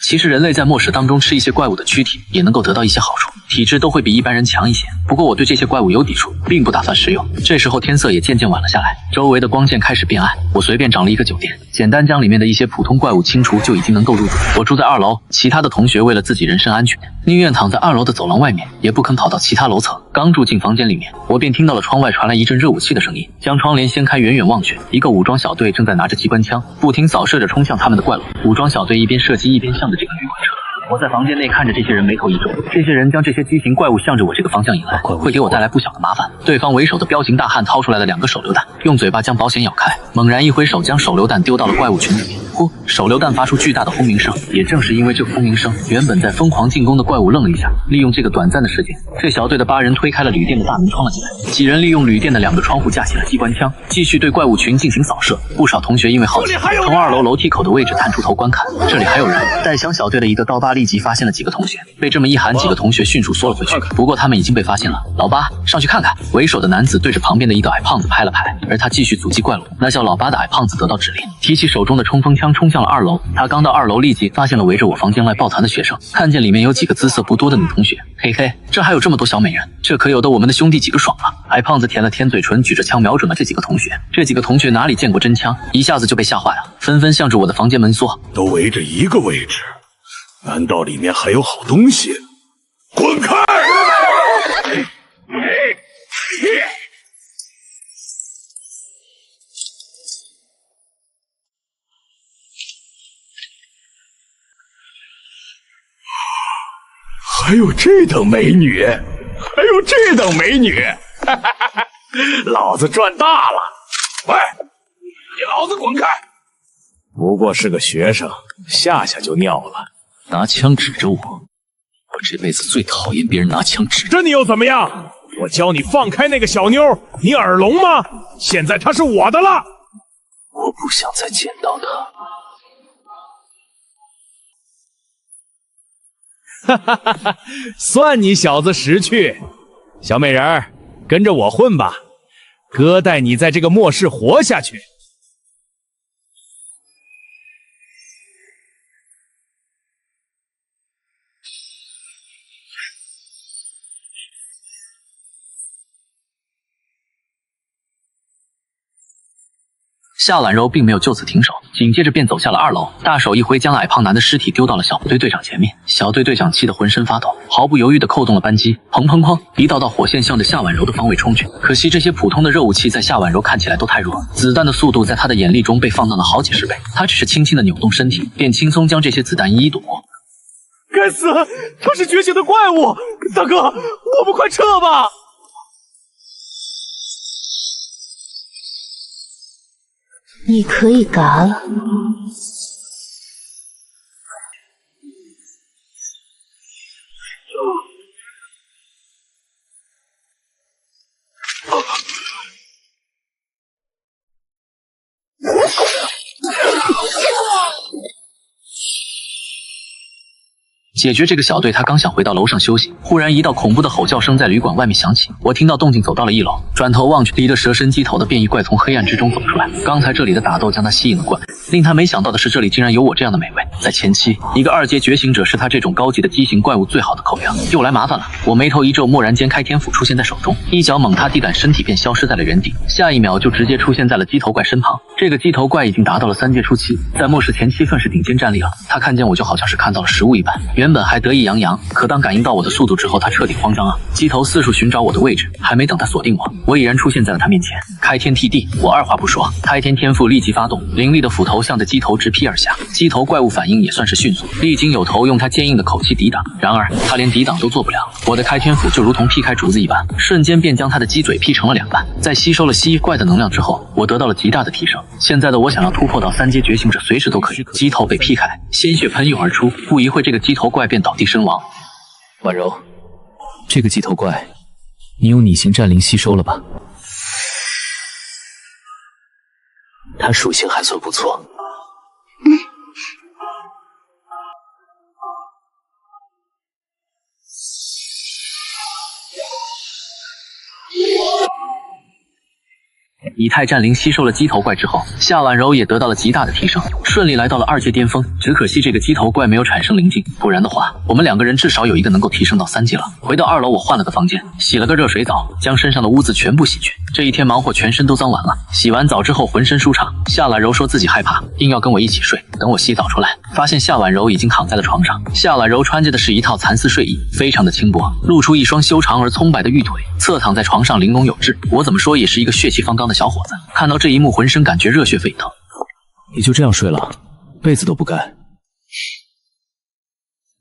其实人类在末世当中吃一些怪物的躯体，也能够得到一些好处，体质都会比一般人强一些。不过我对这些怪物有抵触，并不打算食用。这时候天色也渐渐晚了下来，周围的光线开始变暗。我随便找了一个酒店，简单将里面的一些普通怪物清除，就已经能够入住。我住在2楼，其他的同学为了自己人身安全，宁愿躺在2楼的走廊外面，也不肯跑到其他楼层。刚住进房间里面，我便听到了窗外传来一阵热武器的声音。将窗帘掀开，远远望去，一个武装小队正在拿着机关枪，不停扫射着冲向他们的怪物。武装小队一边射击一边向着这个旅馆撤。我在房间内看着这些人眉头一皱，这些人将这些畸形怪物向着我这个方向引来，会给我带来不小的麻烦。对方为首的彪形大汉掏出来了2个手榴弹，用嘴巴将保险咬开，猛然一挥手将手榴弹丢到了怪物群里面。呼，手榴弹发出巨大的轰鸣声，也正是因为这轰鸣声，原本在疯狂进攻的怪物愣了一下。利用这个短暂的时间，这小队的8人推开了旅店的大门，闯了进来。几人利用旅店的2个窗户架起了机关枪，继续对怪物群进行扫射。不少同学因为好奇，从2楼楼梯口的位置探出头观看，这里还有人。带响小队的一个刀疤立即发现了几个同学，被这么一喊，几个同学迅速缩了回去。不过他们已经被发现了。老八，上去看看。为首的男子对着旁边的一个矮胖子拍了拍，而他继续阻击怪物。那叫老八的矮胖子得到指令，提起手中的冲锋枪冲向了2楼。他刚到2楼，立即发现了围着我房间外抱团的学生，看见里面有几个姿色不多的女同学。嘿嘿，这还有这么多小美人，这可有的我们的兄弟几个爽了。矮胖子舔了舔嘴唇，举着枪瞄准了这几个同学。这几个同学哪里见过真枪，一下子就被吓坏了，纷纷向着我的房间门缩。都围着一个位置，难道里面还有好东西？滚开！还有这等美女，还有这等美女，哈哈哈哈！老子赚大了！喂，你老子滚开！不过是个学生，下下就尿了，拿枪指着我，我这辈子最讨厌别人拿枪指着你又怎么样？我教你放开那个小妞，你耳聋吗？现在她是我的了。我不想再见到她。哈哈哈哈！算你小子识趣，小美人儿，跟着我混吧，哥带你在这个末世活下去。夏婉柔并没有就此停手，紧接着便走下了2楼，大手一挥，将矮胖男的尸体丢到了小部队队长前面。小队队长气得浑身发抖，毫不犹豫地扣动了扳机，砰砰砰，一道道火线向着夏婉柔的方位冲去。可惜这些普通的热武器在夏婉柔看起来都太弱，子弹的速度在她的眼力中被放大了好几十倍。她只是轻轻地扭动身体，便轻松将这些子弹一一躲过。该死，他是觉醒的怪物！大哥，我们快撤吧！你可以嘎了。解决这个小队，他刚想回到楼上休息，忽然一道恐怖的吼叫声在旅馆外面响起。我听到动静走到了1楼，转头望去，一个蛇身鸡头的变异怪从黑暗之中走出来。刚才这里的打斗将他吸引了过来，令他没想到的是，这里竟然有我这样的美味。在前期，一个2阶觉醒者是他这种高级的畸形怪物最好的口粮。又来麻烦了，我眉头一皱，蓦然间开天斧出现在手中，一脚猛踏地板，身体便消失在了原地，下一秒就直接出现在了鸡头怪身旁。这个鸡头怪已经达到了3阶初期，在末世前期算是顶尖战力了。他看见我就好像是看到了食物一般，原本还得意洋洋，可当感应到我的速度之后，他彻底慌张了。鸡头四处寻找我的位置，还没等他锁定我已然出现在了他面前。开天辟地，我二话不说，开天天赋立即发动，凌厉的斧头向着鸡头直劈而下。鸡头怪物反应也算是迅速，力经有头用他坚硬的口气抵挡，然而他连抵挡都做不了。我的开天斧就如同劈开竹子一般，瞬间便将他的鸡嘴劈成了2半。在吸收了蜥蜴怪的能量之后，我得到了极大的提升。现在的我想要突破到3阶觉醒者，随时都可以。鸡头被劈开，鲜血喷涌而出，不一会这个鸡头怪便倒地身亡。婉柔，这个鸡头怪，你用拟型战灵吸收了吧？它属性还算不错。以太战灵吸收了鸡头怪之后，夏婉柔也得到了极大的提升，顺利来到了2阶巅峰。只可惜这个鸡头怪没有产生灵境，不然的话，我们2个人至少有一个能够提升到3阶了。回到2楼，我换了个房间，洗了个热水澡，将身上的污渍全部洗去。这一天忙活，全身都脏完了。洗完澡之后，浑身舒畅。夏婉柔说自己害怕，硬要跟我一起睡。等我洗澡出来，发现夏婉柔已经躺在了床上。夏婉柔穿着的是一套蚕丝睡衣，非常的轻薄，露出一双修长而葱白的玉腿，侧躺在床上，玲珑有致。我怎么说也是一个血气方刚的小伙子，看到这一幕，浑身感觉热血沸腾。你就这样睡了，被子都不盖？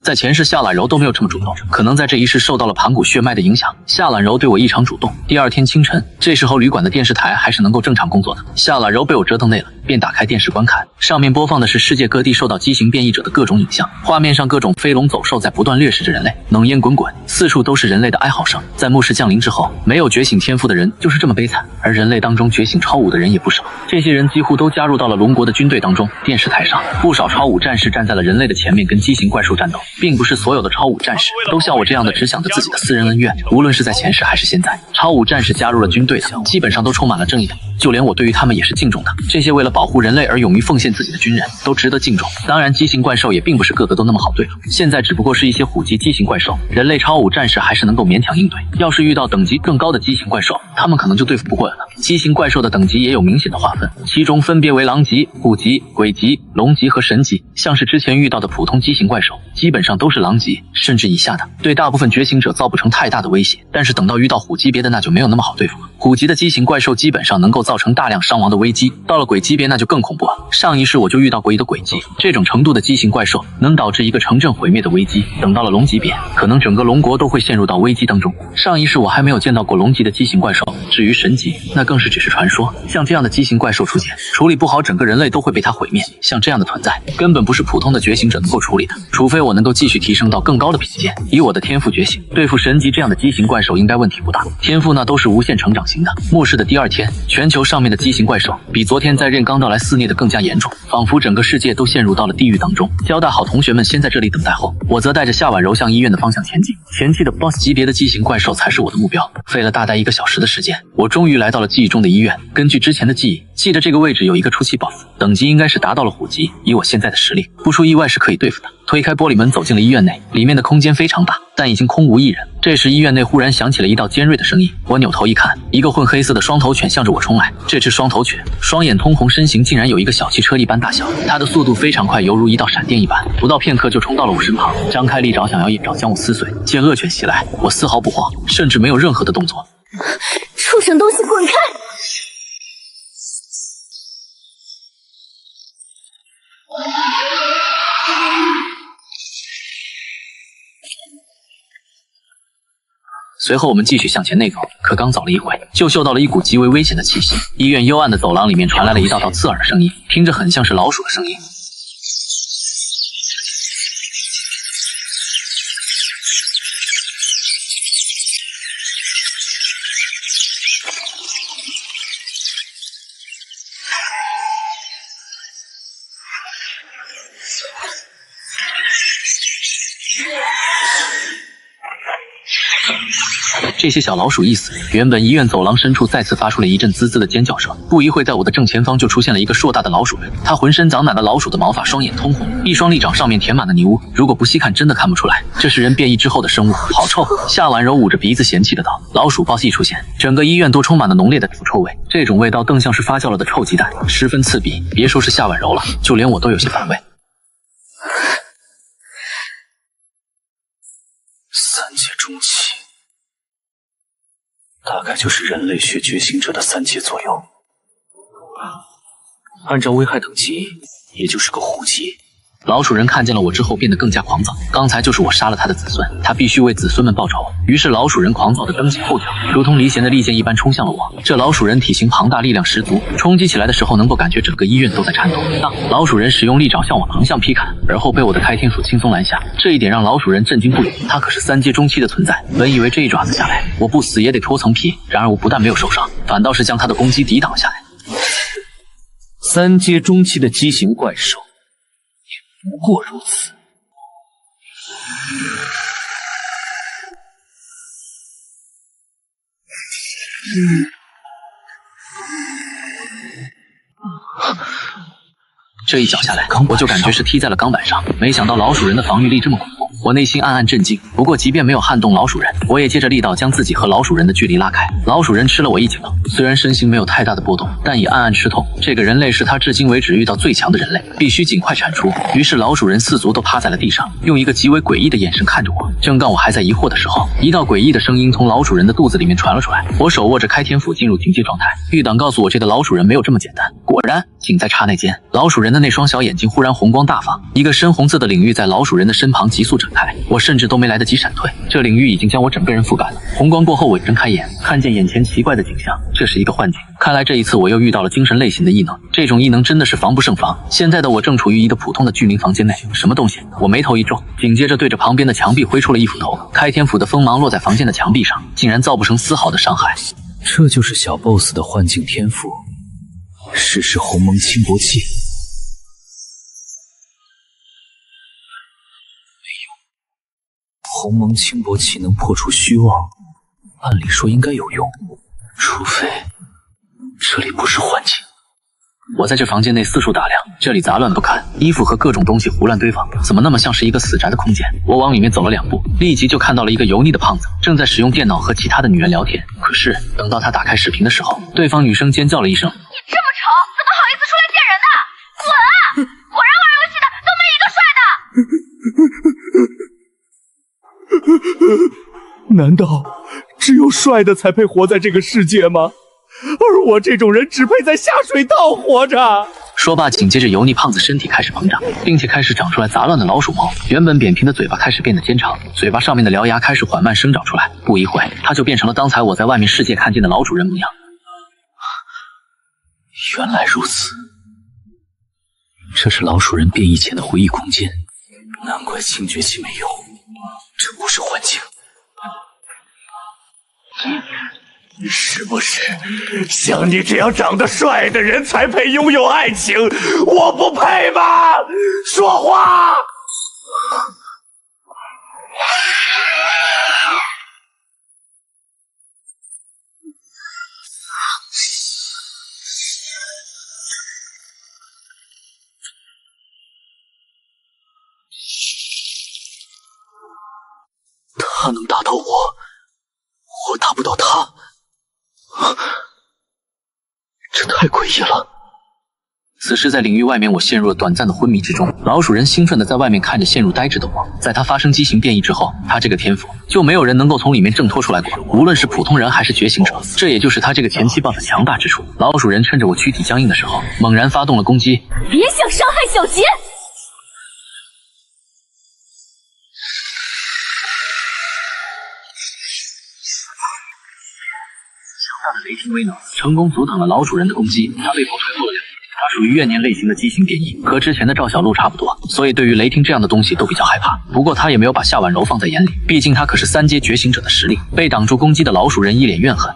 在前世夏懒柔都没有这么主动，可能在这一世受到了盘古血脉的影响，夏懒柔对我异常主动。第二天清晨，这时候旅馆的电视台还是能够正常工作的，夏懒柔被我折腾累了，便打开电视观看，上面播放的是世界各地受到畸形变异者的各种影像，画面上各种飞龙走兽在不断掠食着人类，浓烟滚滚，四处都是人类的哀嚎声。在末世降临之后，没有觉醒天赋的人就是这么悲惨，而人类当中觉醒超武的人也不少，这些人几乎都加入到了龙国的军队当中。电视台上不少超武战士站在了人类的前面跟畸形怪兽战斗，并不是所有的超武战士都像我这样的只想着自己的私人恩怨，无论是在前世还是现在，超武战士加入了军队的基本上都充满了正义感，就连我对于他们也是敬重的。这些为了保护人类而勇于奉献自己的军人都值得敬重。当然畸形怪兽也并不是个个都那么好对付，现在只不过是一些虎级畸形怪兽，人类超武战士还是能够勉强应对，要是遇到等级更高的畸形怪兽，他们可能就对付不过来了。畸形怪兽的等级也有明显的划分，其中分别为狼级、虎级、鬼级、龙级和神级。像是之前遇到的普通畸形怪兽基本上都是狼级甚至以下的，对大部分觉醒者造不成太大的威胁，但是等到遇到虎级别的那就没有那么好对付了。虎级的畸形怪兽基本上能够造成大量伤亡的危机，到了鬼级别那就更恐怖了。上一世我就遇到过一个鬼级，这种程度的畸形怪兽能导致一个城镇毁灭的危机，等到了龙级别，可能整个龙国都会陷入到危机当中。上一世我还没有见到过龙级的畸形怪兽，至于神级那更是只是传说，像这样的畸形怪兽出现，处理不好整个人类都会被它毁灭，像这样的存在根本不是普通的觉醒者能够处理的，除非我能够继续提升到更高的品阶，以我的天赋觉醒，对付神级这样的畸形怪兽应该问题不大，天赋那都是无限成长型的。末世的第二天，全球上面的畸形怪兽比昨天在炼钢道来肆虐的更加严重，仿佛整个世界都陷入到了地狱当中。交代好同学们先在这里等待后，我则带着夏婉柔向医院的方向前进，前期的 BOSS 级别的畸形怪兽才是我的目标。费了大概1个小时的时间，我终于来到了记忆中的医院。根据之前的记忆，记得这个位置有一个初期 BOSS， 等级应该是达到了虎级，以我现在的实力，不出意外是可以对付的。推开玻璃门走进了医院内，里面的空间非常大，但已经空无一人。这时医院内忽然响起了一道尖锐的声音，我扭头一看，一个混黑色的双头犬向着我冲来。这只双头犬双眼通红，身形竟然有一个小汽车一般大小，它的速度非常快，犹如一道闪电一般，不到片刻就冲到了我身旁，张开利爪想要一爪将我撕碎。见恶犬袭来，我丝毫不慌，甚至没有任何的动作。畜生东西滚开！随后我们继续向前内走，可刚走了一会，就嗅到了一股极为危险的气息。医院幽暗的走廊里面传来了一道道刺耳的声音，听着很像是老鼠的声音。这些小老鼠一死，原本医院走廊深处再次发出了一阵滋滋的尖叫声。不一会，在我的正前方就出现了一个硕大的老鼠人，它浑身长满了老鼠的毛发，双眼通红，一双利爪上面填满了泥污，如果不细看真的看不出来这是人变异之后的生物，好臭！夏婉柔捂着鼻子嫌弃的道。老鼠 BOSS 一出现，整个医院都充满了浓烈的腐臭味，这种味道更像是发酵了的臭鸡蛋，十分刺鼻。别说是夏婉柔了，就连我都有些反胃。3阶中期，大概就是人类学觉醒者的3阶左右。按照危害等级，也就是个虎级。老鼠人看见了我之后变得更加狂躁，刚才就是我杀了他的子孙，他必须为子孙们报仇。于是老鼠人狂躁地蹬起后脚，如同离弦的利箭一般冲向了我。这老鼠人体型庞大，力量十足，冲击起来的时候能够感觉整个医院都在颤抖。当老鼠人使用利爪向我横向劈砍，而后被我的开天鼠轻松拦下，这一点让老鼠人震惊不已。他可是3阶中期的存在，本以为这一爪子下来我不死也得脱层皮，然而我不但没有受伤，反倒是将他的攻击抵挡下来。3阶中期的畸形怪兽也不过如此。这一脚下来，我就感觉是踢在了钢板上，没想到老鼠人的防御力这么恐怖，我内心暗暗震惊。不过即便没有撼动老鼠人，我也借着力道将自己和老鼠人的距离拉开。老鼠人吃了我一惊，虽然身形没有太大的波动，但也暗暗吃痛。这个人类是他至今为止遇到最强的人类，必须尽快铲除。于是老鼠人四足都趴在了地上，用一个极为诡异的眼神看着我。正当我还在疑惑的时候，一道诡异的声音从老鼠人的肚子里面传了出来。我手握着开天斧进入警戒状态，预档告诉我这个老鼠人没有这么简单。果然，仅在刹那间，老鼠人的那双小眼睛忽然红光大放，一个深红色的领域在老鼠人的身旁急速展开，我甚至都没来得及闪退，这领域已经将我整个人覆盖了。红光过后，我睁开眼，看见眼前奇怪的景象，这是一个幻境。看来这一次我又遇到了精神类型的异能，这种异能真的是防不胜防。现在的我正处于一个普通的居民房间内，什么东西？我眉头一皱，紧接着对着旁边的墙壁挥出了一斧头，开天斧的锋芒落在房间的墙壁上，竟然造不成丝毫的伤害。这就是小 boss 的幻境天赋，试试鸿蒙轻薄器。鸿蒙轻薄器能破除虚妄，按理说应该有用，除非这里不是幻境。我在这房间内四处打量，这里杂乱不堪，衣服和各种东西胡乱堆放，怎么那么像是一个死宅的空间？我往里面走了2步，立即就看到了一个油腻的胖子，正在使用电脑和其他的女人聊天。可是等到他打开视频的时候，对方女生尖叫了一声：“你这么丑，怎么好意思出来见人呢？滚啊！果然玩游戏的都没一个帅的。”难道只有帅的才配活在这个世界吗？而我这种人只配在下水道活着。说罢，紧接着油腻胖子身体开始膨胀，并且开始长出来杂乱的老鼠毛，原本扁平的嘴巴开始变得尖长，嘴巴上面的獠牙开始缓慢生长出来。不一会，他就变成了刚才我在外面世界看见的老主人模样。原来如此，这是老鼠人变异前的回忆空间，难怪清觉器没用，这不是幻境。是不是像你这样长得帅的人才配拥有爱情？我不配吗？说话！他能打到我，我打不到他。这太诡异了。此时在领域外面，我陷入了短暂的昏迷之中。老鼠人兴奋地在外面看着陷入呆滞的我。在他发生畸形变异之后，他这个天赋就没有人能够从里面挣脱出来过，无论是普通人还是觉醒者，这也就是他这个前期 buff 强大之处。老鼠人趁着我躯体僵硬的时候，猛然发动了攻击。别想伤害小杰！雷霆威能成功阻挡了老鼠人的攻击，他被迫退后了2步。他属于怨念类型的畸形变异，和之前的赵小璐差不多，所以对于雷霆这样的东西都比较害怕。不过他也没有把夏婉柔放在眼里，毕竟他可是3阶觉醒者的实力。被挡住攻击的老鼠人一脸怨恨。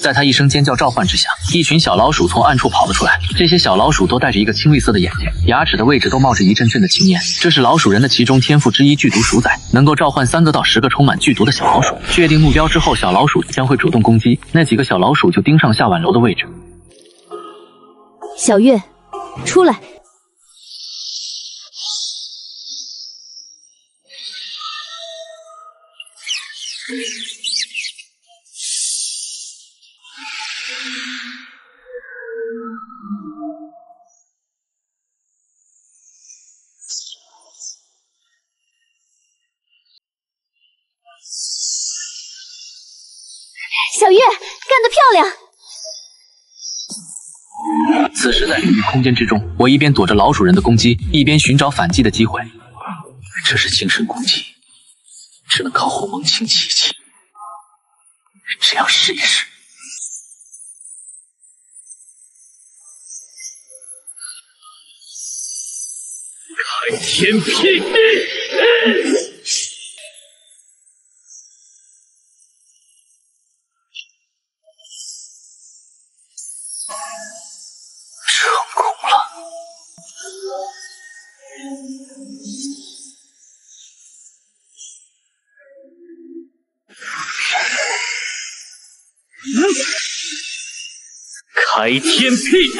在他一声尖叫召唤之下，一群小老鼠从暗处跑了出来。这些小老鼠都带着一个青绿色的眼睛，牙齿的位置都冒着一阵阵的青烟。这是老鼠人的其中天赋之一——剧毒鼠仔，能够召唤3个到10个充满剧毒的小老鼠。确定目标之后，小老鼠将会主动攻击，那几个小老鼠就盯上夏婉柔的位置。小月，出来。小月，干得漂亮！此时在领域空间之中，我一边躲着老鼠人的攻击，一边寻找反击的机会。这是精神攻击，只能靠鸿蒙轻启一启，这样试一试。开天辟地！开天辟地！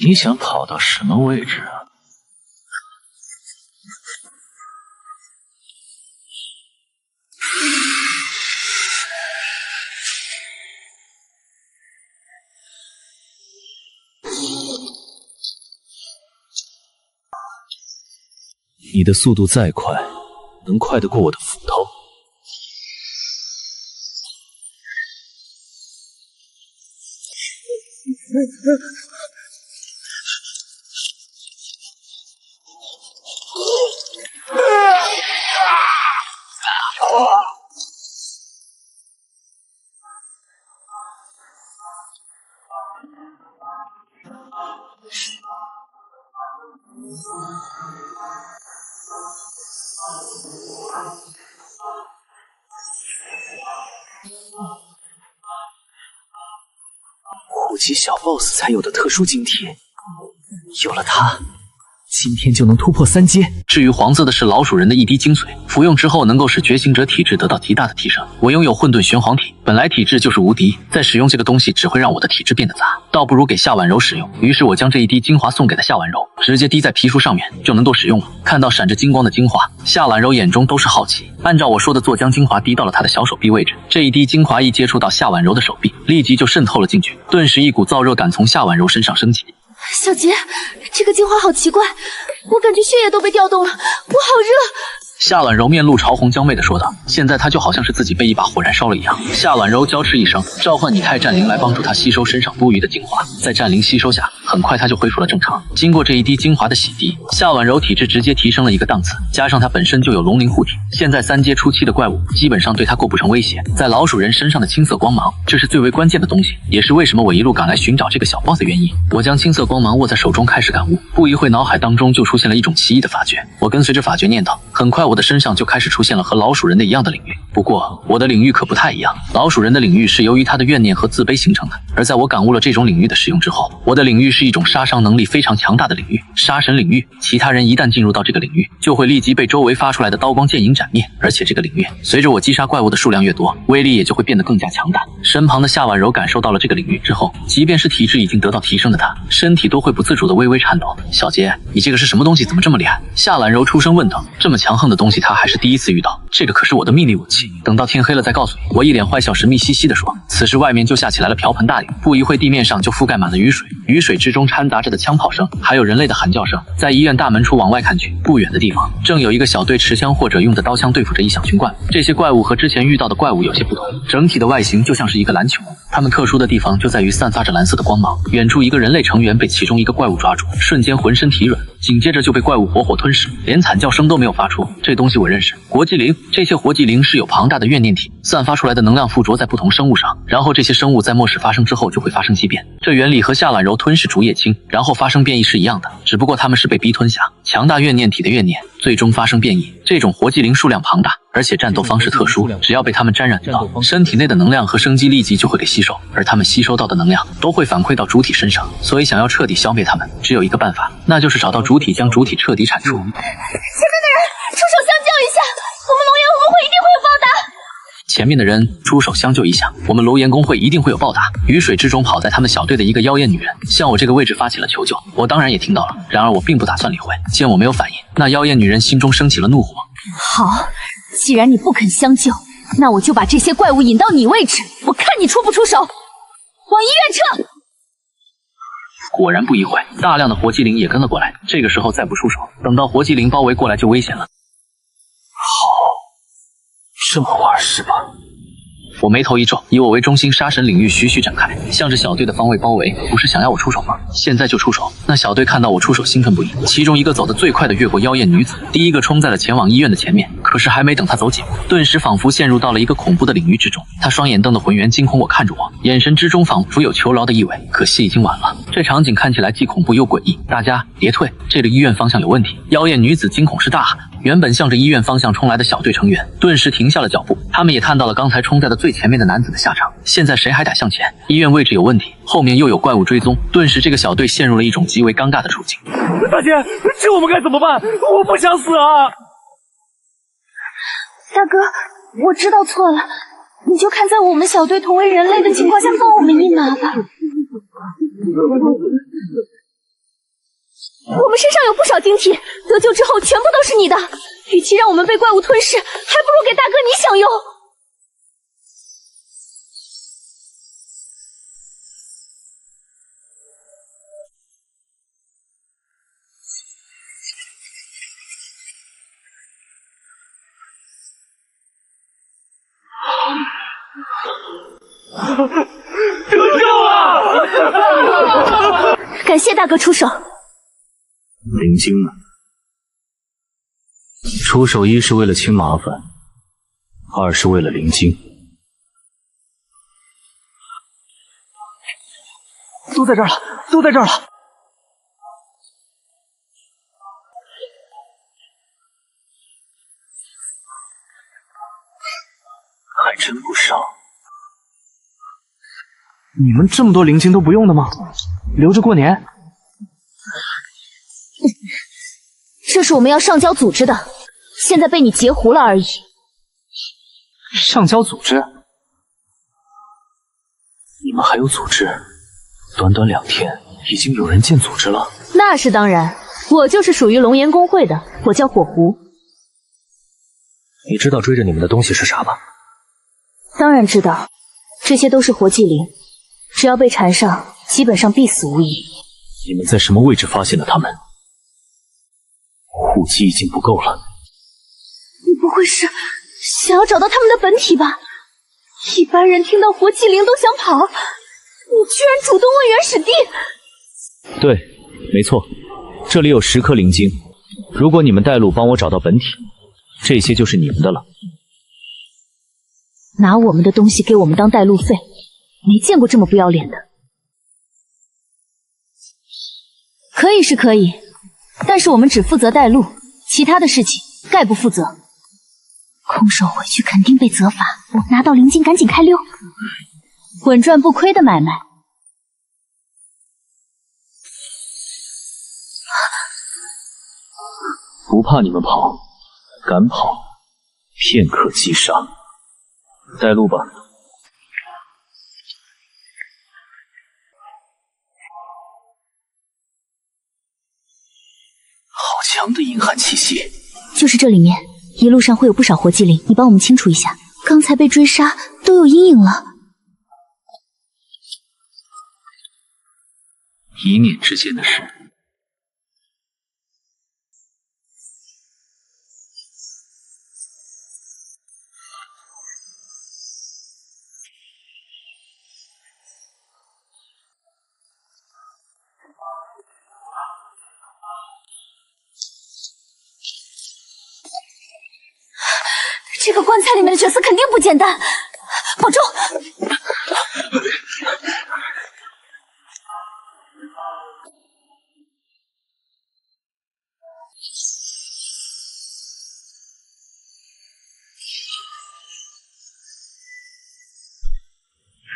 你想跑到什么位置啊？你的速度再快，能快得过我的斧头？5级小 BOSS 才有的特殊晶体，有了它，今天就能突破3阶。至于黄色的是老鼠人的一滴精髓，服用之后能够使觉醒者体质得到极大的提升。我拥有混沌玄黄体，本来体质就是无敌，再使用这个东西只会让我的体质变得杂，倒不如给夏婉柔使用。于是我将这一滴精华送给了夏婉柔，直接滴在皮肤上面就能够使用了。看到闪着金光的精华，夏婉柔眼中都是好奇。按照我说的做，将精华滴到了她的小手臂位置。这一滴精华一接触到夏婉柔的手臂，立即就渗透了进去，顿时一股燥热感从夏婉柔身上升起。小杰，这个精华好奇怪，我感觉血液都被调动了，我好热。夏婉柔面露潮红，娇媚地说道：“现在她就好像是自己被一把火燃烧了一样。”夏婉柔娇嗤一声，召唤拟态战灵来帮助她吸收身上多余的精华。在战灵吸收下，很快她就恢复了正常。经过这一滴精华的洗涤，夏婉柔体质直接提升了一个档次，加上她本身就有龙灵护体，现在3阶初期的怪物基本上对她构不成威胁。在老鼠人身上的青色光芒，这是最为关键的东西，也是为什么我一路赶来寻找这个小 BOSS 的原因。我将青色光芒握在手中，开始感悟，不一会脑海当中就出现了一种奇异的法诀。我跟随着法诀念叨，很快我的身上就开始出现了和老鼠人的一样的领域。不过我的领域可不太一样，老鼠人的领域是由于他的怨念和自卑形成的，而在我感悟了这种领域的使用之后，我的领域是一种杀伤能力非常强大的领域，杀神领域。其他人一旦进入到这个领域，就会立即被周围发出来的刀光剑影斩灭，而且这个领域随着我击杀怪物的数量越多，威力也就会变得更加强大。身旁的夏婉柔感受到了这个领域之后，即便是体质已经得到提升的她，身体都会不自主的微微颤抖。小杰，你这个是什么东西，怎么这么厉害？夏婉柔出声问道。这么强横的东西她还是第一次遇到，这个可是我的秘密武器，等到天黑了再告诉你。我一脸坏笑，神秘兮兮地说。此时外面就下起来了瓢盆大雨，不一会地面上就覆盖满了雨水，雨水之中掺杂着的枪炮声，还有人类的喊叫声。在医院大门处往外看去，不远的地方正有一个小队持枪或者用的刀枪对付着一小群怪物。这些怪物和之前遇到的怪物有些不同，整体的外形就像是一个篮球，它们特殊的地方就在于散发着蓝色的光芒。远处一个人类成员被其中一个怪物抓住，瞬间浑身体软，紧接着就被怪物活活吞噬，连惨叫声都没有发出。这东西我认识，活祭灵。这些活祭灵是有庞大的怨念体，散发出来的能量附着在不同生物上，然后这些生物在末世发生之后就会发生畸变。这原理和夏婉柔吞噬竹叶青然后发生变异是一样的，只不过他们是被逼吞下强大怨念体的怨念，最终发生变异。这种活祭灵数量庞大，而且战斗方式特殊，只要被他们沾染到，身体内的能量和生机立即就会给吸收，而他们吸收到的能量都会反馈到主体身上，所以想要彻底消灭他们，只有一个办法，那就是找到主体，将主体彻底铲除。前面的人出手相救一下，我们龙岩公会一定会有报答。前面的人出手相救一下，我们龙岩公会一定会有报答。雨水之中跑在他们小队的一个妖艳女人向我这个位置发起了求救，我当然也听到了，然而我并不打算理会。见我没有反应，那妖艳女人心中升起了怒火。好，既然你不肯相救，那我就把这些怪物引到你位置，我看你出不出手。往医院撤！果然不一会，大量的活祭灵也跟了过来。这个时候再不出手，等到活祭灵包围过来就危险了。好，这么玩是吧？我眉头一皱，以我为中心，杀神领域徐徐展开，向着小队的方位包围。不是想要我出手吗？现在就出手！那小队看到我出手，兴奋不已。其中一个走得最快的越过妖艳女子，第一个冲在了前往医院的前面。可是还没等他走几步，顿时仿佛陷入到了一个恐怖的领域之中。他双眼瞪得浑圆惊恐，我看着我，眼神之中仿佛有求饶的意味。可惜已经晚了，这场景看起来既恐怖又诡异。大家别退，这个医院方向有问题！妖艳女子惊恐是大喊。原本向着医院方向冲来的小队成员顿时停下了脚步，他们也看到了刚才冲在的最前面的男子的下场。现在谁还敢向前？医院位置有问题，后面又有怪物追踪，顿时这个小队陷入了一种极为尴尬的处境。大姐，这我们该怎么办？我不想死啊！大哥，我知道错了，你就看在我们小队同为人类的情况下放我们一马吧。我们身上有不少晶体，得救之后全部都是你的。与其让我们被怪物吞噬，还不如给大哥你享用。得救了！感谢大哥出手。灵晶呢？出手一是为了清麻烦，二是为了灵晶。都在这儿了，都在这儿了。还真不少。你们这么多灵晶都不用的吗？留着过年？这是我们要上交组织的，现在被你截胡了而已。上交组织？你们还有组织？短短2天，已经有人建组织了？那是当然，我就是属于龙岩公会的，我叫火狐。你知道追着你们的东西是啥吧？当然知道，这些都是活祭灵，只要被缠上，基本上必死无疑。你们在什么位置发现的他们？护基已经不够了。你不会是想要找到他们的本体吧？一般人听到活祭灵都想跑，你居然主动问原始地。对，没错，这里有10颗灵晶，如果你们带路帮我找到本体，这些就是你们的了。拿我们的东西给我们当带路费，没见过这么不要脸的。可以是可以，但是我们只负责带路，其他的事情概不负责。空手回去肯定被责罚，我拿到灵晶赶紧开溜，稳赚不亏的买卖。不怕你们跑，敢跑，片刻击杀。带路吧。好强的阴寒气息！就是这里面，一路上会有不少活祭灵，你帮我们清除一下。刚才被追杀，都有阴影了。一念之间的事。这个棺材里面的角色肯定不简单，保重！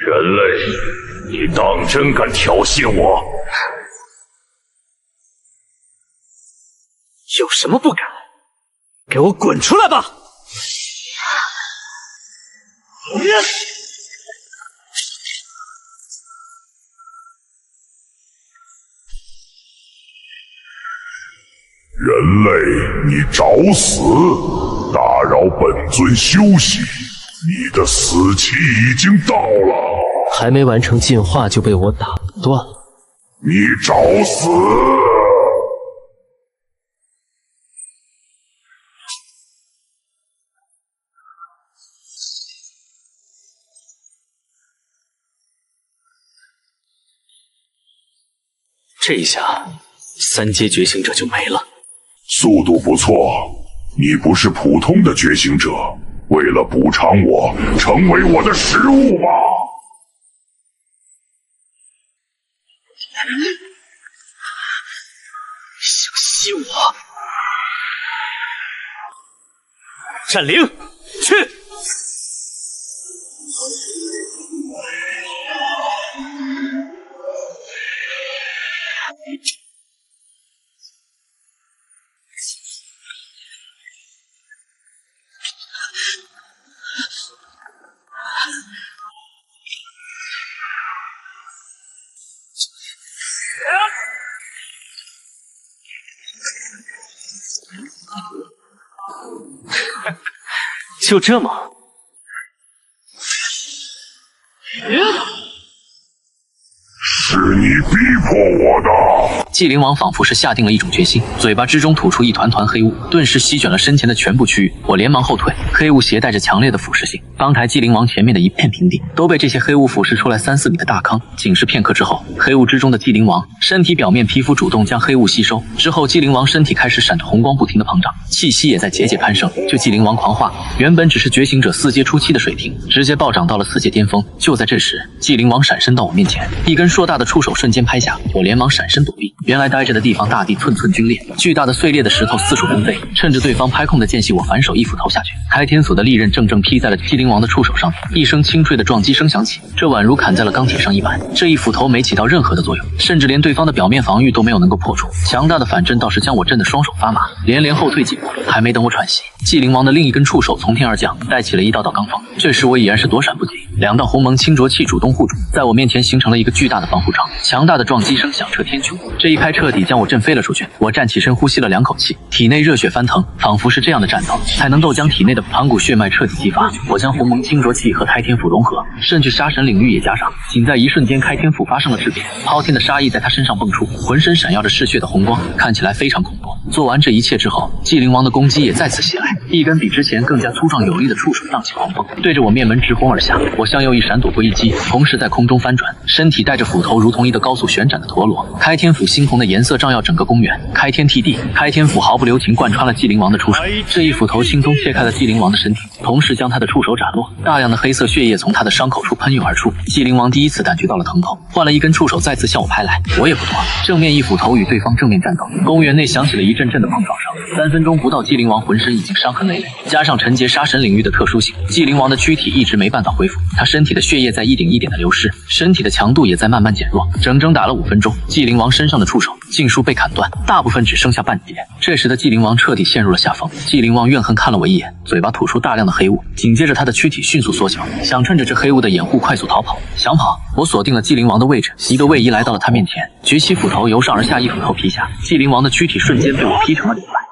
人类，你当真敢挑衅我？有什么不敢？给我滚出来吧！人类，你找死！打扰本尊休息，你的死期已经到了。还没完成进化就被我打断了。你找死！这一下，3阶觉醒者就没了。速度不错，你不是普通的觉醒者。为了补偿我，成为我的食物吧。想吸我？闪灵，去！就这么？是你逼迫我的！纪灵王仿佛是下定了一种决心，嘴巴之中吐出一团团黑雾，顿时席卷了身前的全部区域。我连忙后退，黑雾携带着强烈的腐蚀性，方台纪灵王前面的一片平地都被这些黑雾腐蚀出来3、4米的大坑。仅是片刻之后，黑雾之中的纪灵王身体表面皮肤主动将黑雾吸收，之后纪灵王身体开始闪着红光，不停的膨胀，气息也在节节攀升。就纪灵王狂化，原本只是觉醒者4阶初期的水平，直接暴涨到了4阶巅峰。就在这时，纪灵王闪身到我面前，一根硕大的触手瞬间拍下，我连忙闪身躲避。原来待着的地方大地寸寸皲裂，巨大的碎裂的石头四处纷飞。趁着对方拍空的间隙，我反手一斧头下去，开天锁的利刃正劈在了纪灵王的触手上，一声清脆的撞击声响起，这宛如砍在了钢铁上一般。这一斧头没起到任何的作用，甚至连对方的表面防御都没有能够破除。强大的反震倒是将我震得双手发麻，连连后退几步。还没等我喘息，纪灵王的另一根触手从天而降，带起了一道道罡风。这时我已然是躲闪不及，2道鸿蒙清浊气主动护主，在我面前形成了一个巨大的防护罩。强大的撞击声响彻天穹，这一拍彻底将我震飞了出去。我站起身，呼吸了2口气，体内热血翻腾，仿佛是这样的战斗才能够将体内的盘骨血脉彻底激发。我将鸿蒙清浊气和开天斧融合，甚至杀神领域也加上，仅在一瞬间，开天斧发生了质变，滔天的杀意在他身上迸出，浑身闪耀着嗜血的红光，看起来非常恐怖。做完这一切之后，纪灵王的攻击也再次袭来，一根比之前更加粗壮有力的触手荡起狂风，对着我面门直轰而下。我向右一闪躲过一击，同时在空中翻转，身体带着斧头如同一个高速旋转的陀螺。开天斧猩红的颜色照耀整个公园，开天辟地，开天斧毫不留情贯穿了纪灵王的触手。这一斧头轻松切开了纪灵王的身体，同时将他的触手斩落，大量的黑色血液从他的伤口处喷涌而出。纪灵王第一次感觉到了疼痛，换了一根触手再次向我拍来，我也不躲，正面一斧头与对方正面战斗。公园内响起了一阵阵的碰撞声，3分钟不到，纪灵王浑身已经伤痕累累，加上沉劫杀神领域的特殊性，纪灵王的躯体一直没办法恢复，他身体的血液在一点一点的流失，身体的强度也在慢慢减弱。整整打了5分钟，纪灵王身上的触手尽数被砍断，大部分只剩下半截。这时的纪灵王彻底陷入了下风，纪灵王怨恨看了我一眼，嘴巴吐出大量的黑雾，紧接着他的躯体迅速缩小，想趁着这黑雾的掩护快速逃跑。想跑，我锁定了纪灵王的位置，一个位移来到了他面前，举起斧头由上而下一斧头劈下，纪灵王的躯体瞬间被我劈成了2半。